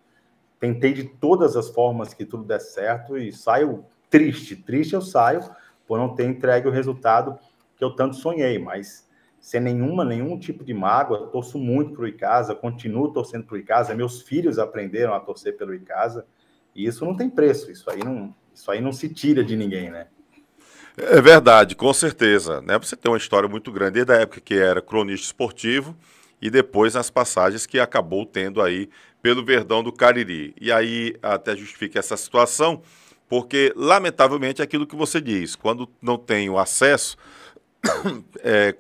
B: tentei de todas as formas que tudo desse certo e saio triste eu saio por não ter entregue o resultado que eu tanto sonhei, mas sem nenhum tipo de mágoa. Torço muito para o Icasa, continuo torcendo para o Icasa, meus filhos aprenderam a torcer pelo Icasa, e isso não tem preço, isso aí não se tira de ninguém, né?
A: É verdade, com certeza, né? Você tem uma história muito grande, desde a época que era cronista esportivo e depois nas passagens que acabou tendo aí pelo Verdão do Cariri. E aí até justifica essa situação, porque lamentavelmente é aquilo que você diz, quando não tem o acesso,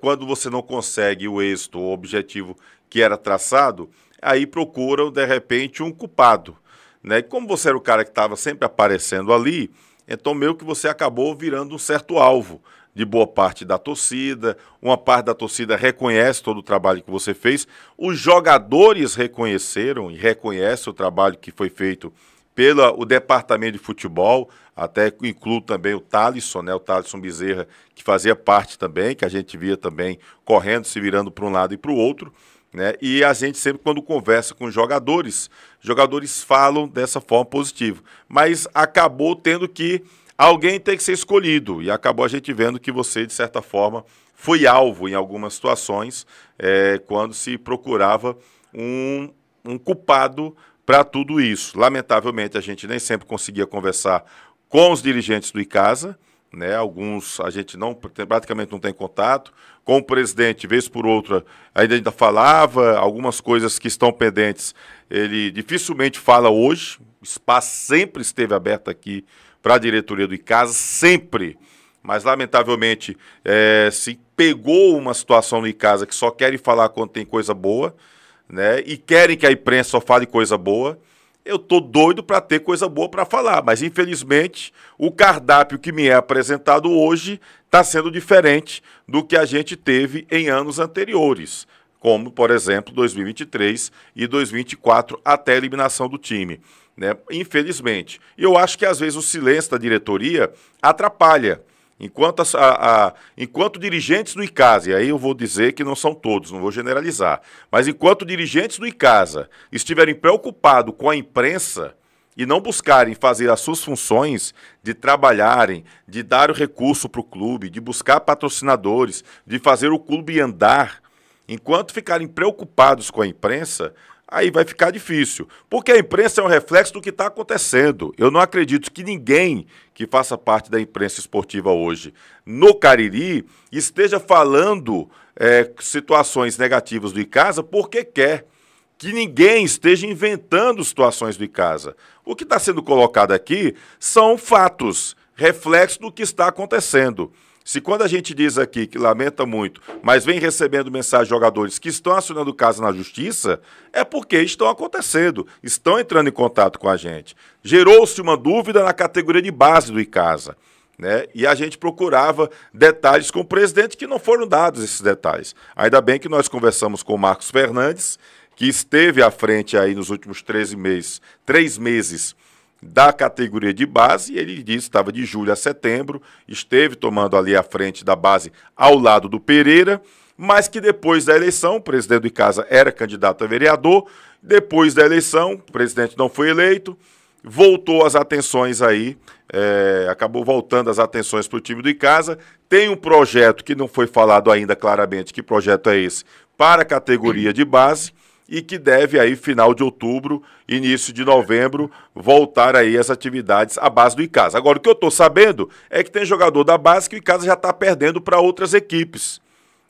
A: quando você não consegue o êxito, o objetivo que era traçado, aí procuram de repente um culpado, né? E como você era o cara que estava sempre aparecendo ali, então meio que você acabou virando um certo alvo de boa parte da torcida, uma parte da torcida reconhece todo o trabalho que você fez, os jogadores reconheceram e reconhecem o trabalho que foi feito pelo departamento de futebol, até incluo também o Thalisson, né, o Thalisson Bezerra, que fazia parte também, que a gente via também correndo, se virando para um lado e para o outro, né? E a gente sempre, quando conversa com jogadores falam dessa forma positiva, mas acabou tendo que alguém ter que ser escolhido, e acabou a gente vendo que você, de certa forma, foi alvo em algumas situações, quando se procurava um culpado para tudo isso. Lamentavelmente, a gente nem sempre conseguia conversar com os dirigentes do Icasa, né? Alguns a gente praticamente não tem contato. Com o presidente, vez por outra, ainda falava, algumas coisas que estão pendentes, ele dificilmente fala hoje. O espaço sempre esteve aberto aqui para a diretoria do Icasa, sempre. Mas, lamentavelmente, se pegou uma situação no Icasa que só querem falar quando tem coisa boa, né? E querem que a imprensa só fale coisa boa. Eu tô doido para ter coisa boa para falar, mas infelizmente o cardápio que me é apresentado hoje está sendo diferente do que a gente teve em anos anteriores, como, por exemplo, 2023 e 2024, até a eliminação do time, né? Infelizmente. E eu acho que às vezes o silêncio da diretoria atrapalha. Enquanto dirigentes do Icasa, e aí eu vou dizer que não são todos, não vou generalizar, mas enquanto dirigentes do Icasa estiverem preocupados com a imprensa e não buscarem fazer as suas funções de trabalharem, de dar o recurso para o clube, de buscar patrocinadores, de fazer o clube andar, enquanto ficarem preocupados com a imprensa, aí vai ficar difícil, porque a imprensa é um reflexo do que está acontecendo. Eu não acredito que ninguém que faça parte da imprensa esportiva hoje no Cariri esteja falando situações negativas do Icasa porque quer. Que ninguém esteja inventando situações do Icasa. O que está sendo colocado aqui são fatos, reflexos do que está acontecendo. Se quando a gente diz aqui que lamenta muito, mas vem recebendo mensagem de jogadores que estão acionando o caso na justiça, é porque estão acontecendo, estão entrando em contato com a gente. Gerou-se uma dúvida na categoria de base do Icasa, né? E a gente procurava detalhes com o presidente que não foram dados esses detalhes. Ainda bem que nós conversamos com o Marcos Fernandes, que esteve à frente aí nos últimos 3 meses da categoria de base, ele disse que estava de julho a setembro, esteve tomando ali a frente da base ao lado do Pereira, mas que depois da eleição, o presidente do Icasa era candidato a vereador, depois da eleição, o presidente não foi eleito, voltou as atenções aí, acabou voltando as atenções para o time do Icasa, tem um projeto que não foi falado ainda claramente, que projeto é esse, para a categoria de base, e que deve aí, final de outubro, início de novembro, voltar aí as atividades à base do Icasa. Agora, o que eu estou sabendo é que tem jogador da base que o Icasa já está perdendo para outras equipes.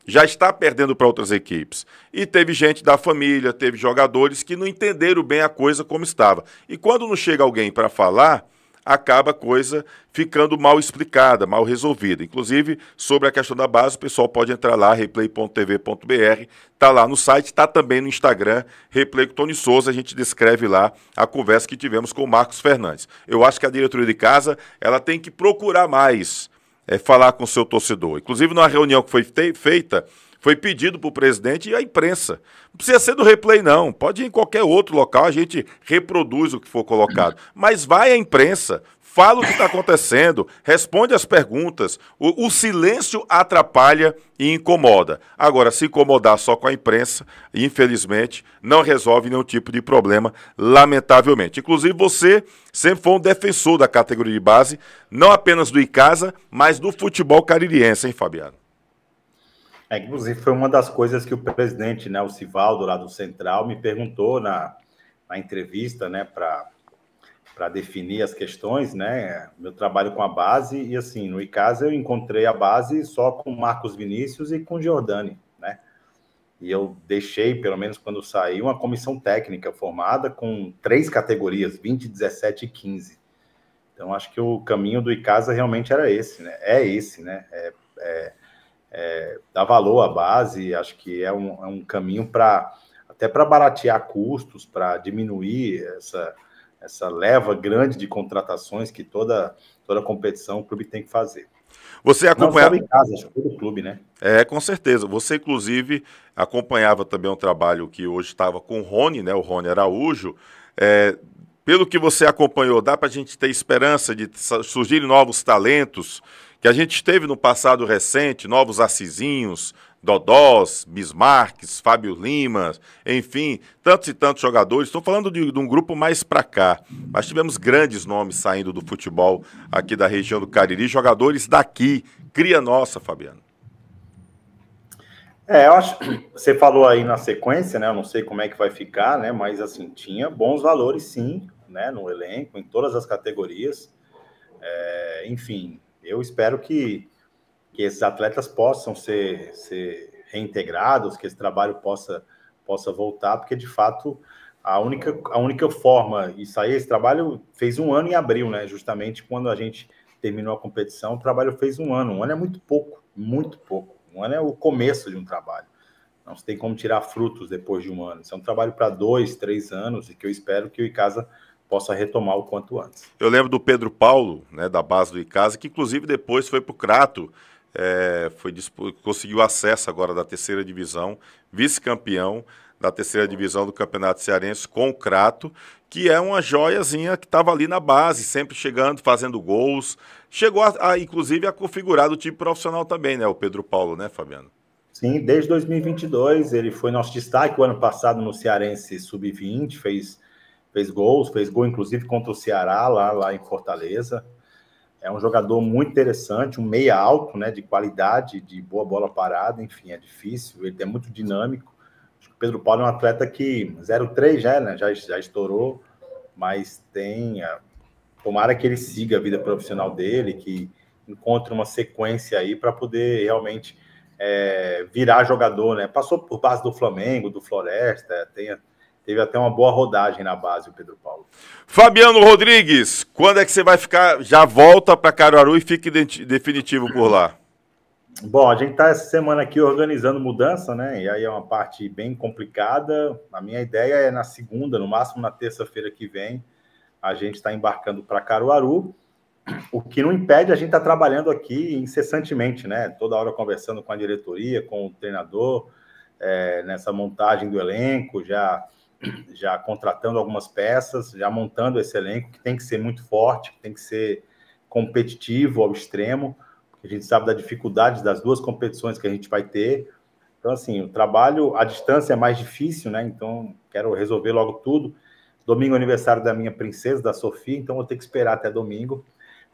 A: Já está perdendo para outras equipes. E teve gente da família, teve jogadores que não entenderam bem a coisa como estava. E quando não chega alguém para falar, acaba a coisa ficando mal explicada, mal resolvida. Inclusive, sobre a questão da base, o pessoal pode entrar lá, replay.tv.br, está lá no site, está também no Instagram, Replay com Tony Souza, a gente descreve lá a conversa que tivemos com o Marcos Fernandes. Eu acho que a diretoria de casa, ela tem que procurar mais falar com o seu torcedor. Inclusive, numa reunião que foi feita, foi pedido para o presidente e a imprensa. Não precisa ser do Replay, não. Pode ir em qualquer outro local, a gente reproduz o que for colocado. Mas vai à imprensa, fala o que está acontecendo, responde as perguntas. O silêncio atrapalha e incomoda. Agora, se incomodar só com a imprensa, infelizmente, não resolve nenhum tipo de problema, lamentavelmente. Inclusive, você sempre foi um defensor da categoria de base, não apenas do Icasa, mas do futebol caririense, hein, Fabiano?
B: Inclusive, foi uma das coisas que o presidente, né, o Sivaldo, lá do Central, me perguntou na entrevista, né, para definir as questões, né, meu trabalho com a base, e assim, no Icasa eu encontrei a base só com Marcos Vinícius e com Giordani, né, e eu deixei, pelo menos quando saí, uma comissão técnica formada com 3 categorias, 20, 17 e 15. Então, acho que o caminho do Icasa realmente era esse, né, dar valor à base, acho que é um caminho até para baratear custos, para diminuir essa leva grande de contratações que toda competição o clube tem que fazer.
A: Você acompanhava...
B: Não só em casa, acho que todo clube, né?
A: Com certeza. Você, inclusive, acompanhava também um trabalho que hoje estava com o Rony, né? O Rony Araújo. Pelo que você acompanhou, dá para a gente ter esperança de surgirem novos talentos que a gente teve no passado recente, novos Assisinhos, Dodós, Bismarques, Fábio Lima, enfim, tantos e tantos jogadores. Estou falando de um grupo mais para cá, mas tivemos grandes nomes saindo do futebol aqui da região do Cariri, jogadores daqui, cria nossa, Fabiano.
B: Eu acho que você falou aí na sequência, né? Eu não sei como é que vai ficar, né? Mas assim, tinha bons valores, sim, né? No elenco, em todas as categorias. Enfim, eu espero que esses atletas possam ser reintegrados, que esse trabalho possa voltar, porque de fato a única forma, esse trabalho fez 1 ano em abril, né? Justamente quando a gente terminou a competição, o trabalho fez 1 ano. 1 ano é muito pouco, muito pouco. 1 ano é o começo de um trabalho. Não se tem como tirar frutos depois de 1 ano. Isso é um trabalho para 2, 3 anos e que eu espero que o Icasa possa retomar o quanto antes.
A: Eu lembro do Pedro Paulo, né, da base do Icasa, que inclusive depois foi para o Crato, conseguiu acesso agora da 3ª divisão, vice-campeão da 3ª divisão do Campeonato Cearense com o Crato, que é uma joiazinha que estava ali na base, sempre chegando, fazendo gols. Chegou, inclusive, a configurar do time profissional também, né, o Pedro Paulo, né, Fabiano?
B: Sim, desde 2022, ele foi nosso destaque o ano passado no Cearense Sub-20, fez gols, fez gol inclusive contra o Ceará, lá em Fortaleza. É um jogador muito interessante, um meia alto, né, de qualidade, de boa bola parada, enfim, é difícil, ele é muito dinâmico. Acho que o Pedro Paulo é um atleta que 0,3 já, né, já estourou, mas tomara que ele siga a vida profissional dele, que encontre uma sequência aí para poder realmente virar jogador, né? Passou por base do Flamengo, do Floresta, teve até uma boa rodagem na base, o Pedro Paulo.
A: Fabiano Rodrigues, quando é que você vai ficar? Já volta para Caruaru e fique definitivo por lá?
B: Bom, a gente está essa semana aqui organizando mudança, né? E aí é uma parte bem complicada. A minha ideia é na segunda, no máximo na terça-feira que vem, a gente está embarcando para Caruaru, o que não impede a gente estar trabalhando aqui incessantemente, né? Toda hora conversando com a diretoria, com o treinador, nessa montagem do elenco, já contratando algumas peças, já montando esse elenco que tem que ser muito forte, que tem que ser competitivo ao extremo, porque a gente sabe da dificuldade das duas competições que a gente vai ter. Então, assim, o trabalho à distância é mais difícil, né? Então, quero resolver logo tudo. Domingo é aniversário da minha princesa, da Sofia, então vou ter que esperar até domingo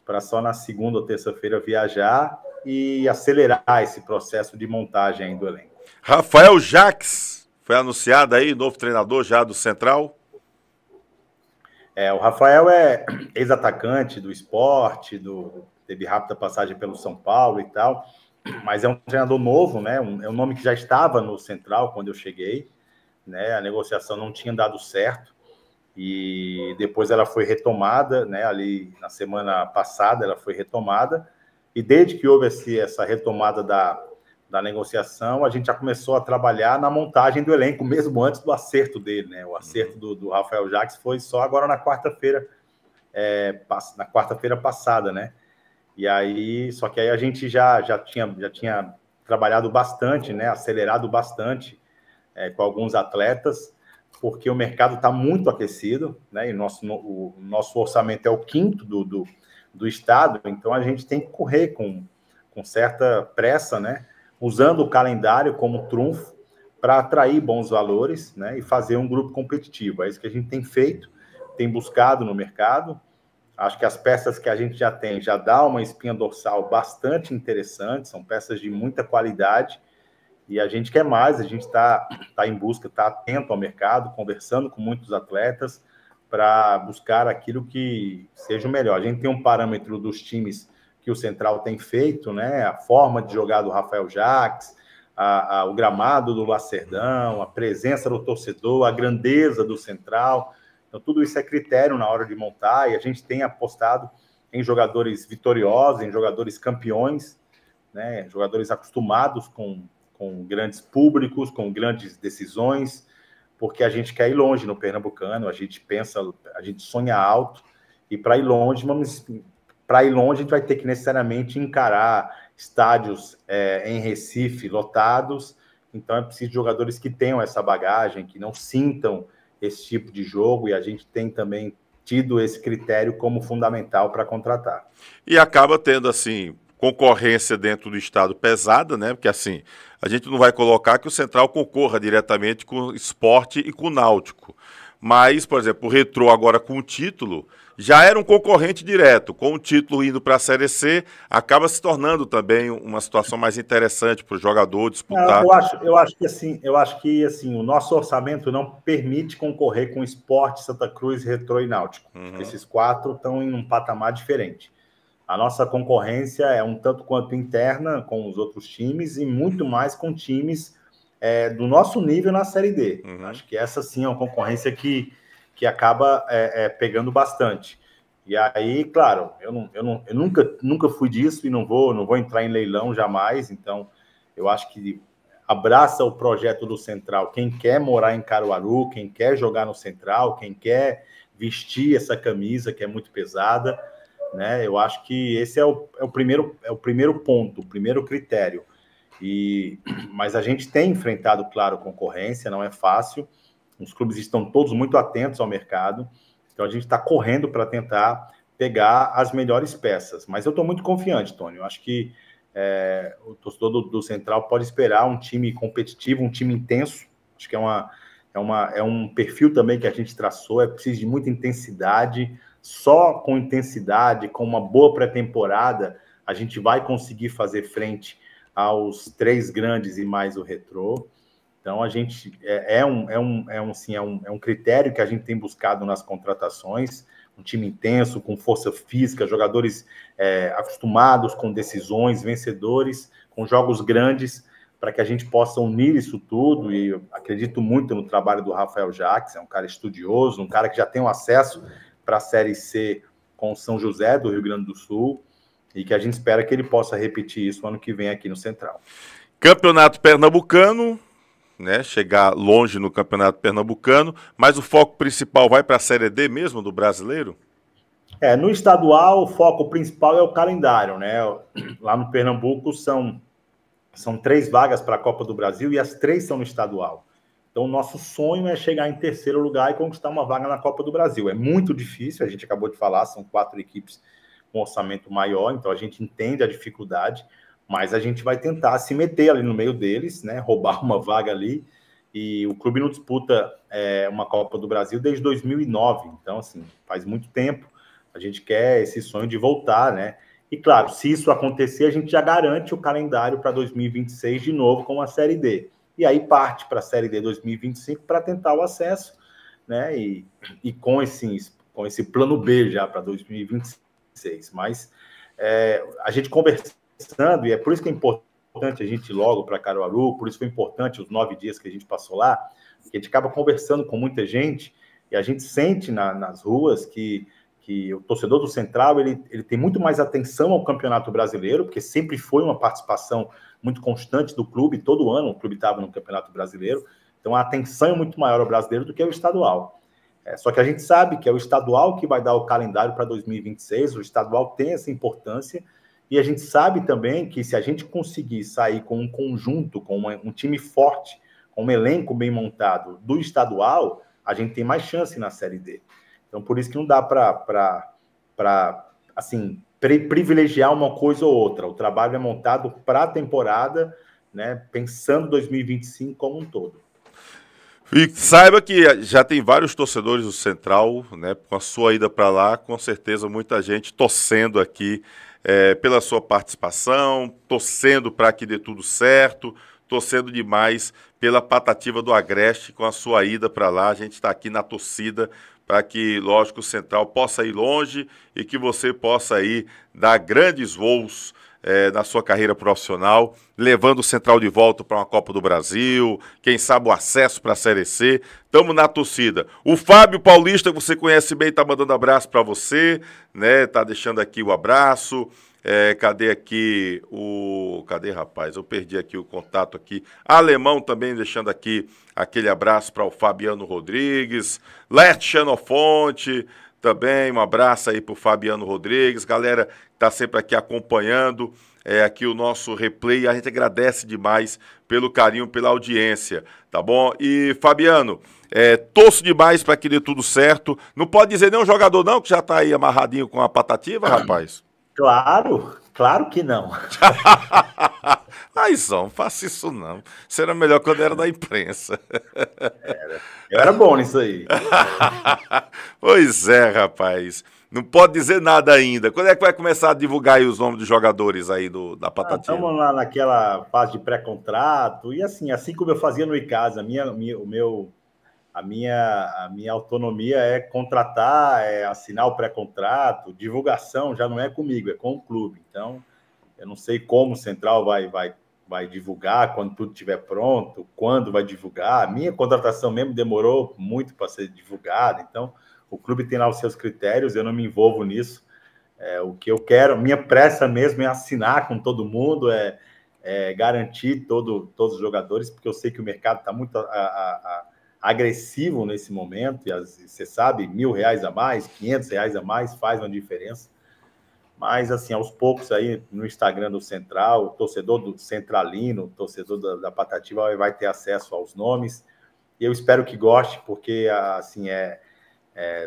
B: para só na segunda ou terça-feira viajar e acelerar esse processo de montagem aí do elenco.
A: Rafael Jacques foi anunciado aí, novo treinador já do Central.
B: O Rafael é ex-atacante do Sport, teve rápida passagem pelo São Paulo e tal, mas é um treinador novo, né? É um nome que já estava no Central quando eu cheguei, né? A negociação não tinha dado certo e depois ela foi retomada, né? Ali na semana passada ela foi retomada e desde que houve essa retomada da negociação, a gente já começou a trabalhar na montagem do elenco, mesmo antes do acerto dele, né? O acerto do Rafael Jacques foi só agora na quarta-feira, passada, né? E aí, só que aí a gente já tinha trabalhado bastante, né? Acelerado bastante com alguns atletas, porque o mercado está muito aquecido, né? E o nosso orçamento é o quinto do estado, então a gente tem que correr com certa pressa, né? Usando o calendário como trunfo para atrair bons valores, né? E fazer um grupo competitivo. É isso que a gente tem feito, tem buscado no mercado. Acho que as peças que a gente já tem já dá uma espinha dorsal bastante interessante, são peças de muita qualidade e a gente quer mais, a gente está em busca, está atento ao mercado, conversando com muitos atletas para buscar aquilo que seja o melhor. A gente tem um parâmetro dos times que o Central tem feito, né? A forma de jogar do Rafael Jacques, o gramado do Lacerdão, a presença do torcedor, a grandeza do Central. Então, tudo isso é critério na hora de montar e a gente tem apostado em jogadores vitoriosos, em jogadores campeões, né? Jogadores acostumados com grandes públicos, com grandes decisões, porque a gente quer ir longe no Pernambucano, a gente sonha alto e para ir longe, a gente vai ter que necessariamente encarar estádios em Recife lotados, então é preciso de jogadores que tenham essa bagagem, que não sintam esse tipo de jogo, e a gente tem também tido esse critério como fundamental para contratar.
A: E acaba tendo, assim, concorrência dentro do estado pesada, né? Porque, assim, a gente não vai colocar que o Central concorra diretamente com o Sport e com o Náutico. Mas, por exemplo, o Retrô agora com o título já era um concorrente direto. Com o título indo para a Série C, acaba se tornando também uma situação mais interessante para o jogador disputar.
B: Eu acho que assim, o nosso orçamento não permite concorrer com Sport, Santa Cruz, Retrô e Náutico. Uhum. Esses quatro estão em um patamar diferente. A nossa concorrência é um tanto quanto interna com os outros times e muito mais com times do nosso nível na Série D. Uhum. Acho que essa sim é uma concorrência que acaba pegando bastante. E aí, claro, eu nunca fui disso e não vou entrar em leilão jamais. Então, eu acho que abraça o projeto do Central. Quem quer morar em Caruaru, quem quer jogar no Central, quem quer vestir essa camisa que é muito pesada, né? Eu acho que esse é o primeiro ponto, o primeiro critério. Mas a gente tem enfrentado, claro, concorrência, não é fácil. Os clubes estão todos muito atentos ao mercado, então a gente está correndo para tentar pegar as melhores peças. Mas eu estou muito confiante, Tony. Eu acho que o torcedor do Central pode esperar um time competitivo, um time intenso. Acho que é um perfil também que a gente traçou. É preciso de muita intensidade. Só com intensidade, com uma boa pré-temporada, a gente vai conseguir fazer frente aos três grandes e mais o Retrô. Então, a gente é um critério que a gente tem buscado nas contratações, um time intenso, com força física, jogadores acostumados com decisões, vencedores, com jogos grandes, para que a gente possa unir isso tudo. E eu acredito muito no trabalho do Rafael Jacques, é um cara estudioso, um cara que já tem um acesso para a Série C com o São José do Rio Grande do Sul, e que a gente espera que ele possa repetir isso ano que vem aqui no Central.
A: Campeonato Pernambucano, né? Chegar longe no Campeonato Pernambucano, mas o foco principal vai para a Série D mesmo, do Brasileiro?
B: No estadual, o foco principal é o calendário, né? Lá no Pernambuco são São 3 vagas para a Copa do Brasil e as 3 são no estadual. Então, o nosso sonho é chegar em terceiro lugar e conquistar uma vaga na Copa do Brasil. É muito difícil, a gente acabou de falar, são 4 equipes com orçamento maior, então a gente entende a dificuldade, mas a gente vai tentar se meter ali no meio deles, né, roubar uma vaga ali. E o clube não disputa uma Copa do Brasil desde 2009, então, assim, faz muito tempo. A gente quer esse sonho de voltar, né? E, claro, se isso acontecer, a gente já garante o calendário para 2026 de novo com a Série D. E aí parte para a Série D 2025 para tentar o acesso, né? E com esse plano B já para 2026. Mas a gente conversando, e é por isso que é importante a gente ir logo para Caruaru, por isso foi importante os 9 dias que a gente passou lá, que a gente acaba conversando com muita gente e a gente sente nas ruas que o torcedor do Central ele tem muito mais atenção ao Campeonato Brasileiro, porque sempre foi uma participação muito constante do clube, todo ano o clube estava no Campeonato Brasileiro, então a atenção é muito maior ao brasileiro do que ao estadual. Só que a gente sabe que é o estadual que vai dar o calendário para 2026, o estadual tem essa importância, e a gente sabe também que se a gente conseguir sair com um conjunto, com um time forte, com um elenco bem montado do estadual, a gente tem mais chance na Série D. Então, por isso que não dá para assim, privilegiar uma coisa ou outra. O trabalho é montado para a temporada, né, pensando 2025 como um todo.
A: E saiba que já tem vários torcedores do Central, né, com a sua ida para lá, com certeza muita gente torcendo aqui pela sua participação, torcendo para que dê tudo certo, torcendo demais pela Patativa do Agreste com a sua ida para lá. A gente está aqui na torcida para que, lógico, o Central possa ir longe e que você possa ir dar grandes voos na sua carreira profissional, levando o Central de volta para uma Copa do Brasil, quem sabe o acesso para a Série C. Estamos na torcida. O Fábio Paulista, que você conhece bem, está mandando abraço para você, né? Está deixando aqui o abraço. Cadê aqui o... Cadê, rapaz? Eu perdi aqui o contato aqui. Alemão também deixando aqui aquele abraço para o Fabiano Rodrigues. Lerte Xenofonte também, um abraço aí para o Fabiano Rodrigues. Galera que está sempre aqui acompanhando aqui o nosso replay. A gente agradece demais pelo carinho, pela audiência, tá bom? E, Fabiano, torço demais para que dê tudo certo. Não pode dizer nenhum jogador não que já está aí amarradinho com a Patativa, rapaz?
B: Claro que não.
A: Não faça isso não. Será melhor quando era da imprensa.
B: Eu era bom nisso aí.
A: Pois é, rapaz. Não pode dizer nada ainda. Quando é que vai começar a divulgar aí os nomes dos jogadores aí da Patativa?
B: Estamos lá naquela fase de pré-contrato. E assim como eu fazia no Icasa, a minha autonomia é contratar, assinar o pré-contrato, divulgação já não é comigo, é com o clube. Então, eu não sei como o Central vai divulgar, quando tudo estiver pronto, quando vai divulgar. A minha contratação mesmo demorou muito para ser divulgada, então o clube tem lá os seus critérios, eu não me envolvo nisso. O que eu quero, minha pressa mesmo é assinar com todo mundo, garantir todos os jogadores, porque eu sei que o mercado está muito agressivo nesse momento, e você sabe, R$1.000 a mais, R$500 a mais faz uma diferença. Mas, assim, aos poucos aí no Instagram do Central, o torcedor do Centralino, o torcedor da Patativa vai ter acesso aos nomes. E eu espero que goste, porque, assim,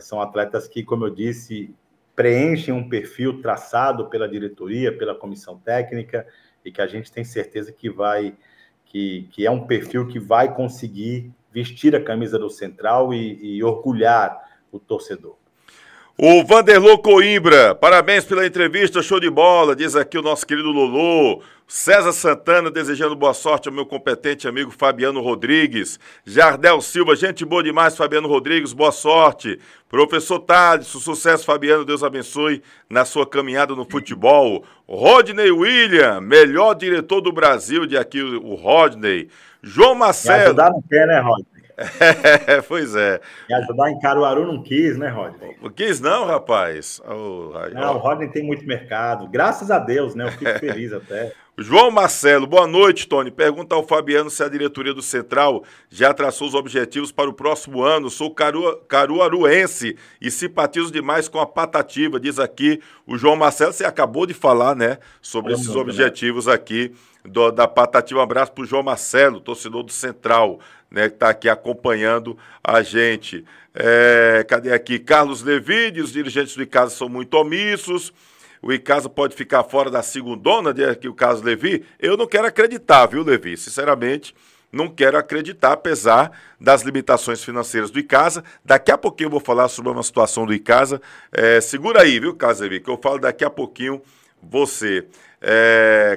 B: são atletas que, como eu disse, preenchem um perfil traçado pela diretoria, pela comissão técnica, e que a gente tem certeza que é um perfil que vai conseguir vestir a camisa do Central e orgulhar o torcedor.
A: O Vanderlô Coimbra, parabéns pela entrevista, show de bola, diz aqui o nosso querido Lolo. César Santana desejando boa sorte ao meu competente amigo Fabiano Rodrigues. Jardel Silva, gente boa demais, Fabiano Rodrigues, boa sorte. Professor Tadson, sucesso, Fabiano, Deus abençoe na sua caminhada no futebol. Rodney William, melhor diretor do Brasil, de aqui o Rodney. João Marcelo. Me
B: ajudar não quer, né, Rodney?
A: Pois é.
B: Me ajudar em Caruaru não quis, né, Rodney?
A: Não quis não, rapaz?
B: Não, o Rodney tem muito mercado. Graças a Deus, né? Eu fico feliz até.
A: João Marcelo, boa noite, Tony. Pergunta ao Fabiano se a diretoria do Central já traçou os objetivos para o próximo ano. Sou caruaruense e simpatizo demais com a Patativa, diz aqui o João Marcelo. Você acabou de falar, né, sobre esses objetivos aqui da Patativa. Um abraço para o João Marcelo, torcedor do Central, né, que está aqui acompanhando a gente. Cadê aqui? Carlos Levide, os dirigentes do Icasa são muito omissos. O Icasa pode ficar fora da segundona, diz aqui o Carlos Levi. Eu não quero acreditar, viu, Levi? Sinceramente, não quero acreditar, apesar das limitações financeiras do Icasa. Daqui a pouquinho eu vou falar sobre uma situação do Icasa. Segura aí, viu, Carlos Levi, que eu falo daqui a pouquinho você.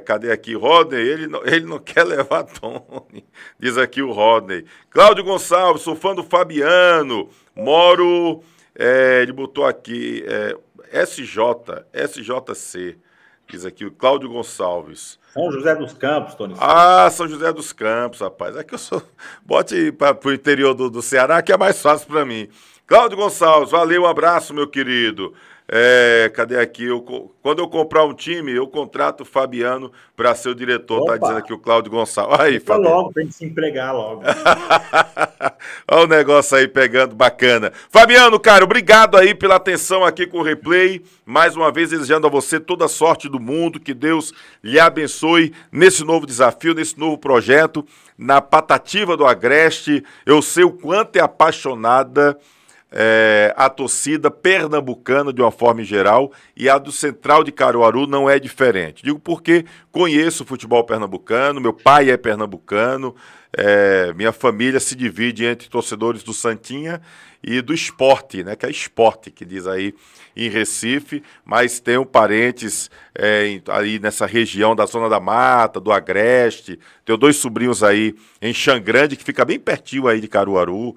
A: Cadê aqui? Rodney, ele não quer levar Tony, diz aqui o Rodney. Cláudio Gonçalves, sou fã do Fabiano, moro, ele botou aqui, SJC, diz aqui o Cláudio Gonçalves.
B: São José dos Campos, Tony.
A: São José dos Campos, rapaz. É que eu sou. Bote para o interior do Ceará, que é mais fácil para mim. Cláudio Gonçalves, valeu, um abraço, meu querido. Cadê aqui? Quando eu comprar um time, eu contrato o Fabiano para ser o diretor.
B: Opa.
A: Tá dizendo aqui o Cláudio Gonçalves. Aí, Fabiano.
B: Logo, tem que se empregar logo.
A: Olha o negócio aí pegando, bacana. Fabiano, cara, obrigado aí pela atenção aqui com o Replay. Mais uma vez, desejando a você toda a sorte do mundo, que Deus lhe abençoe nesse novo desafio, nesse novo projeto, na Patativa do Agreste. Eu sei o quanto é apaixonada a torcida pernambucana de uma forma geral, e a do Central de Caruaru não é diferente. Digo porque conheço o futebol pernambucano, meu pai é pernambucano, minha família se divide entre torcedores do Santinha e do Sport, né, que é Sport, que diz aí em Recife, mas tenho parentes aí nessa região da Zona da Mata, do Agreste, tenho 2 sobrinhos aí em Xangrande, que fica bem pertinho aí de Caruaru,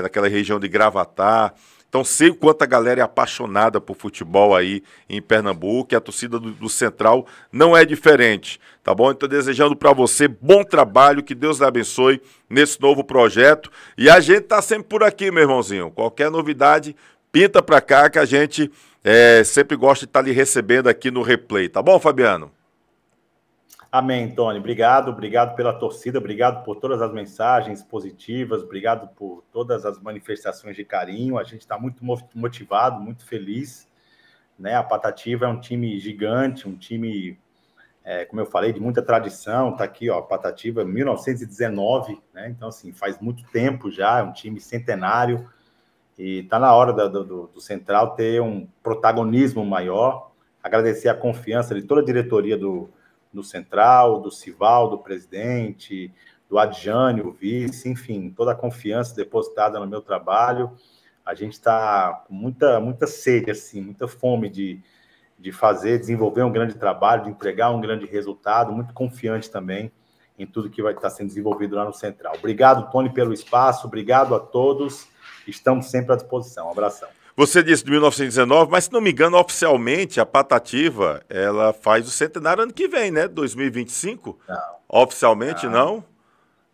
A: naquela região de Gravatá. Então sei o quanto a galera é apaixonada por futebol aí em Pernambuco, e a torcida do Central não é diferente, tá bom? Então desejando para você bom trabalho, que Deus lhe abençoe nesse novo projeto, e a gente tá sempre por aqui, meu irmãozinho. Qualquer novidade, pinta para cá, que a gente sempre gosta de estar lhe recebendo aqui no Replay, tá bom, Fabiano?
B: Amém, Tony. Obrigado pela torcida, obrigado por todas as mensagens positivas, obrigado por todas as manifestações de carinho. A gente está muito motivado, muito feliz, né? A Patativa é um time gigante, um time, como eu falei, de muita tradição. Está aqui, ó, a Patativa 1919, né? Então, assim, faz muito tempo já, é um time centenário, e está na hora do Central ter um protagonismo maior. Agradecer a confiança de toda a diretoria do Central, do Sival, do presidente, do Adjane, o vice, enfim, toda a confiança depositada no meu trabalho. A gente está com muita sede, assim, muita fome de desenvolver um grande trabalho, de entregar um grande resultado, muito confiante também em tudo que vai estar sendo desenvolvido lá no Central. Obrigado, Tony, pelo espaço, obrigado a todos, estamos sempre à disposição. Um abração.
A: Você disse de 1919, mas se não me engano, oficialmente, a Patativa, ela faz o centenário ano que vem, né? 2025?
B: Não.
A: Oficialmente, não?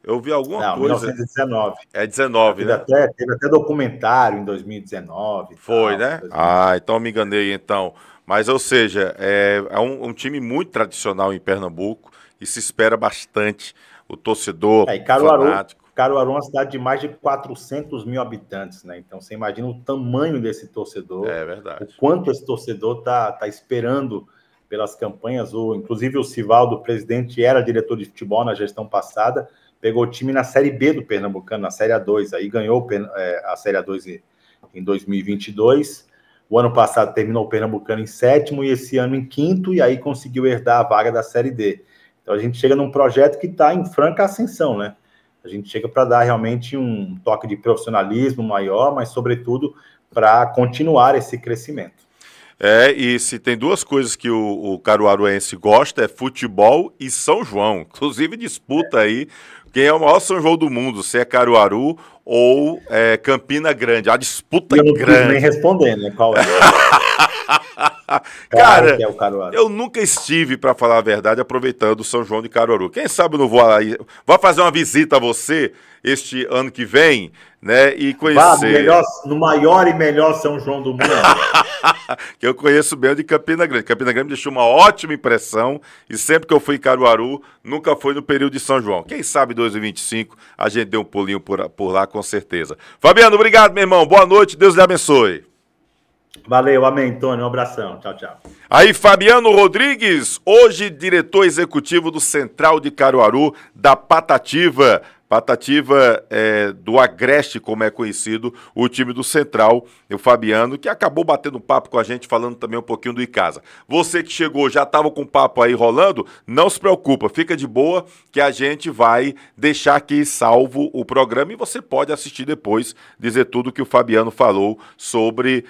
A: Eu vi alguma coisa.
B: 1919.
A: É 19, né?
B: Teve até documentário em 2019.
A: Foi, né? 2019. Então me enganei, então. Mas, ou seja, é um time muito tradicional em Pernambuco, e se espera bastante o torcedor fanático.
B: Caruaru é uma cidade de mais de 400 mil habitantes, né? Então, você imagina o tamanho desse torcedor.
A: É verdade.
B: O quanto esse torcedor tá esperando pelas campanhas. Inclusive, o Sivaldo, o presidente, era diretor de futebol na gestão passada, pegou o time na Série B do Pernambucano, na Série A2. Aí ganhou a Série A2 em 2022. O ano passado terminou o Pernambucano em 7º e esse ano em 5º, e aí conseguiu herdar a vaga da Série D. Então, a gente chega num projeto que está em franca ascensão, né? A gente chega para dar realmente um toque de profissionalismo maior, mas, sobretudo, para continuar esse crescimento.
A: E se tem 2 coisas que o caruaruense gosta, é futebol e São João. Inclusive, disputa aí quem é o maior São João do mundo, se é Caruaru ou Campina Grande. A disputa grande. Eu não quis
B: nem responder, né? Qual é?
A: Cara, eu nunca estive, para falar a verdade, aproveitando o São João de Caruaru. Quem sabe eu não vou aí, vou fazer uma visita a você este ano que vem, né, e conhecer...
B: no maior e melhor São João do mundo.
A: Que eu conheço bem o de Campina Grande. Campina Grande me deixou uma ótima impressão, e sempre que eu fui em Caruaru, nunca foi no período de São João. Quem sabe 2025 a gente deu um pulinho por lá, com certeza. Fabiano, obrigado, meu irmão. Boa noite, Deus lhe abençoe.
B: Valeu, amém, Tony. Um abração. Tchau, tchau.
A: Aí, Fabiano Rodrigues, hoje diretor executivo do Central de Caruaru, da Patativa. Patativa do Agreste, como é conhecido, o time do Central, o Fabiano, que acabou batendo papo com a gente, falando também um pouquinho do Icasa. Você que chegou, já estava com o papo aí rolando, não se preocupa, fica de boa, que a gente vai deixar aqui salvo o programa e você pode assistir depois, dizer tudo que o Fabiano falou sobre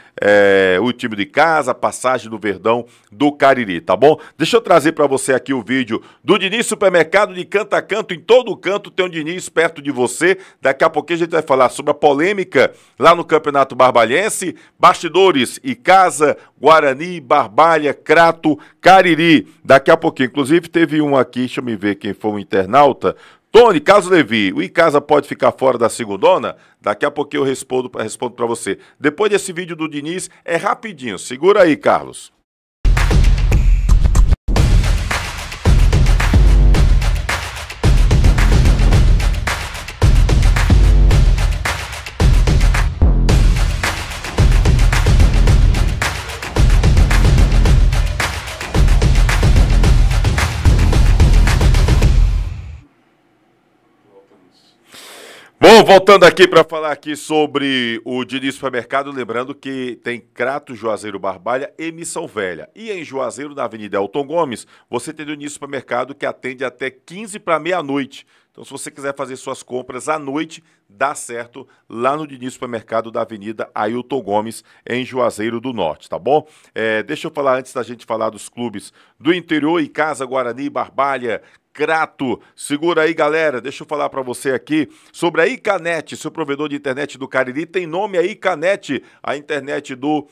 A: o time do Icasa, a passagem do Verdão do Cariri, tá bom? Deixa eu trazer para você aqui o vídeo do Diniz Supermercado, de canto a canto, em todo canto tem um Diniz perto de você. Daqui a pouquinho a gente vai falar sobre a polêmica lá no Campeonato Barbalhense, bastidores Icasa, Guarani, Barbalha, Crato, Cariri. Daqui a pouquinho, inclusive teve um aqui, deixa eu me ver quem foi o internauta. Tony, Carlos Levi, o Icasa pode ficar fora da segundona? Daqui a pouquinho eu respondo para você. Depois desse vídeo do Diniz, é rapidinho. Segura aí, Carlos. Bom, voltando aqui para falar aqui sobre o Diniz Supermercado, lembrando que tem Crato, Juazeiro, Barbalha e Missão Velha. E em Juazeiro, na Avenida Elton Gomes, você tem o Diniz Supermercado que atende até 15 para meia-noite. Então, se você quiser fazer suas compras à noite, dá certo lá no Diniz Supermercado da Avenida Ailton Gomes, em Juazeiro do Norte, tá bom? Deixa eu falar, antes da gente falar dos clubes do interior, Icasa, Guarani, Barbalha, Crato, segura aí, galera, deixa eu falar para você aqui sobre a Icanet, seu provedor de internet do Cariri, tem nome a Icanet, a internet do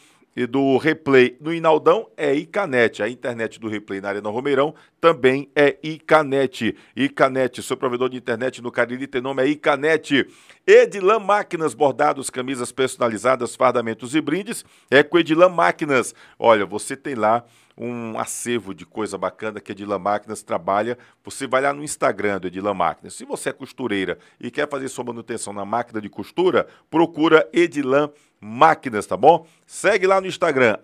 A: Replay no Inaldão é Icanet, a internet do Replay na Arena Romeirão também é Icanet. Icanet, seu provedor de internet no Cariri, tem nome é Icanet. Edilan Máquinas, bordados, camisas personalizadas, fardamentos e brindes, é com Edilan Máquinas. Olha, você tem lá um acervo de coisa bacana que a Edilan Máquinas trabalha. Você vai lá no Instagram do Edilan Máquinas. Se você é costureira e quer fazer sua manutenção na máquina de costura, procura Edilan Máquinas, tá bom? Segue lá no Instagram,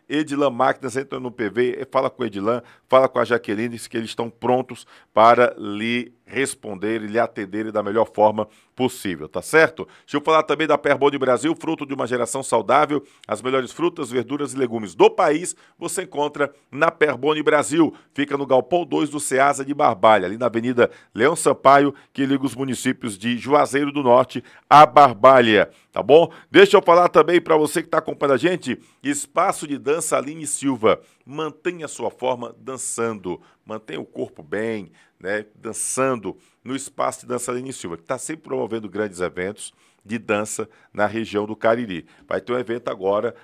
A: @Edilan Máquinas, entra no PV, fala com o Edilan, fala com a Jaqueline, que eles estão prontos para lhe responder e lhe atender da melhor forma possível, tá certo? Deixa eu falar também da Perboni Brasil, fruto de uma geração saudável. As melhores frutas, verduras e legumes do país você encontra na Perboni Brasil. Fica no Galpão 2 do Ceasa de Barbalha, ali na Avenida Leão Sampaio, que liga os municípios de Juazeiro do Norte a Barbalha, tá bom? Deixa eu falar também para você que está acompanhando a gente, Espaço de Dança Aline Silva. Mantenha a sua forma dançando, mantenha o corpo bem, né, dançando no Espaço de Dança Aline Silva, que está sempre promovendo grandes eventos de dança na região do Cariri. Vai ter um evento agora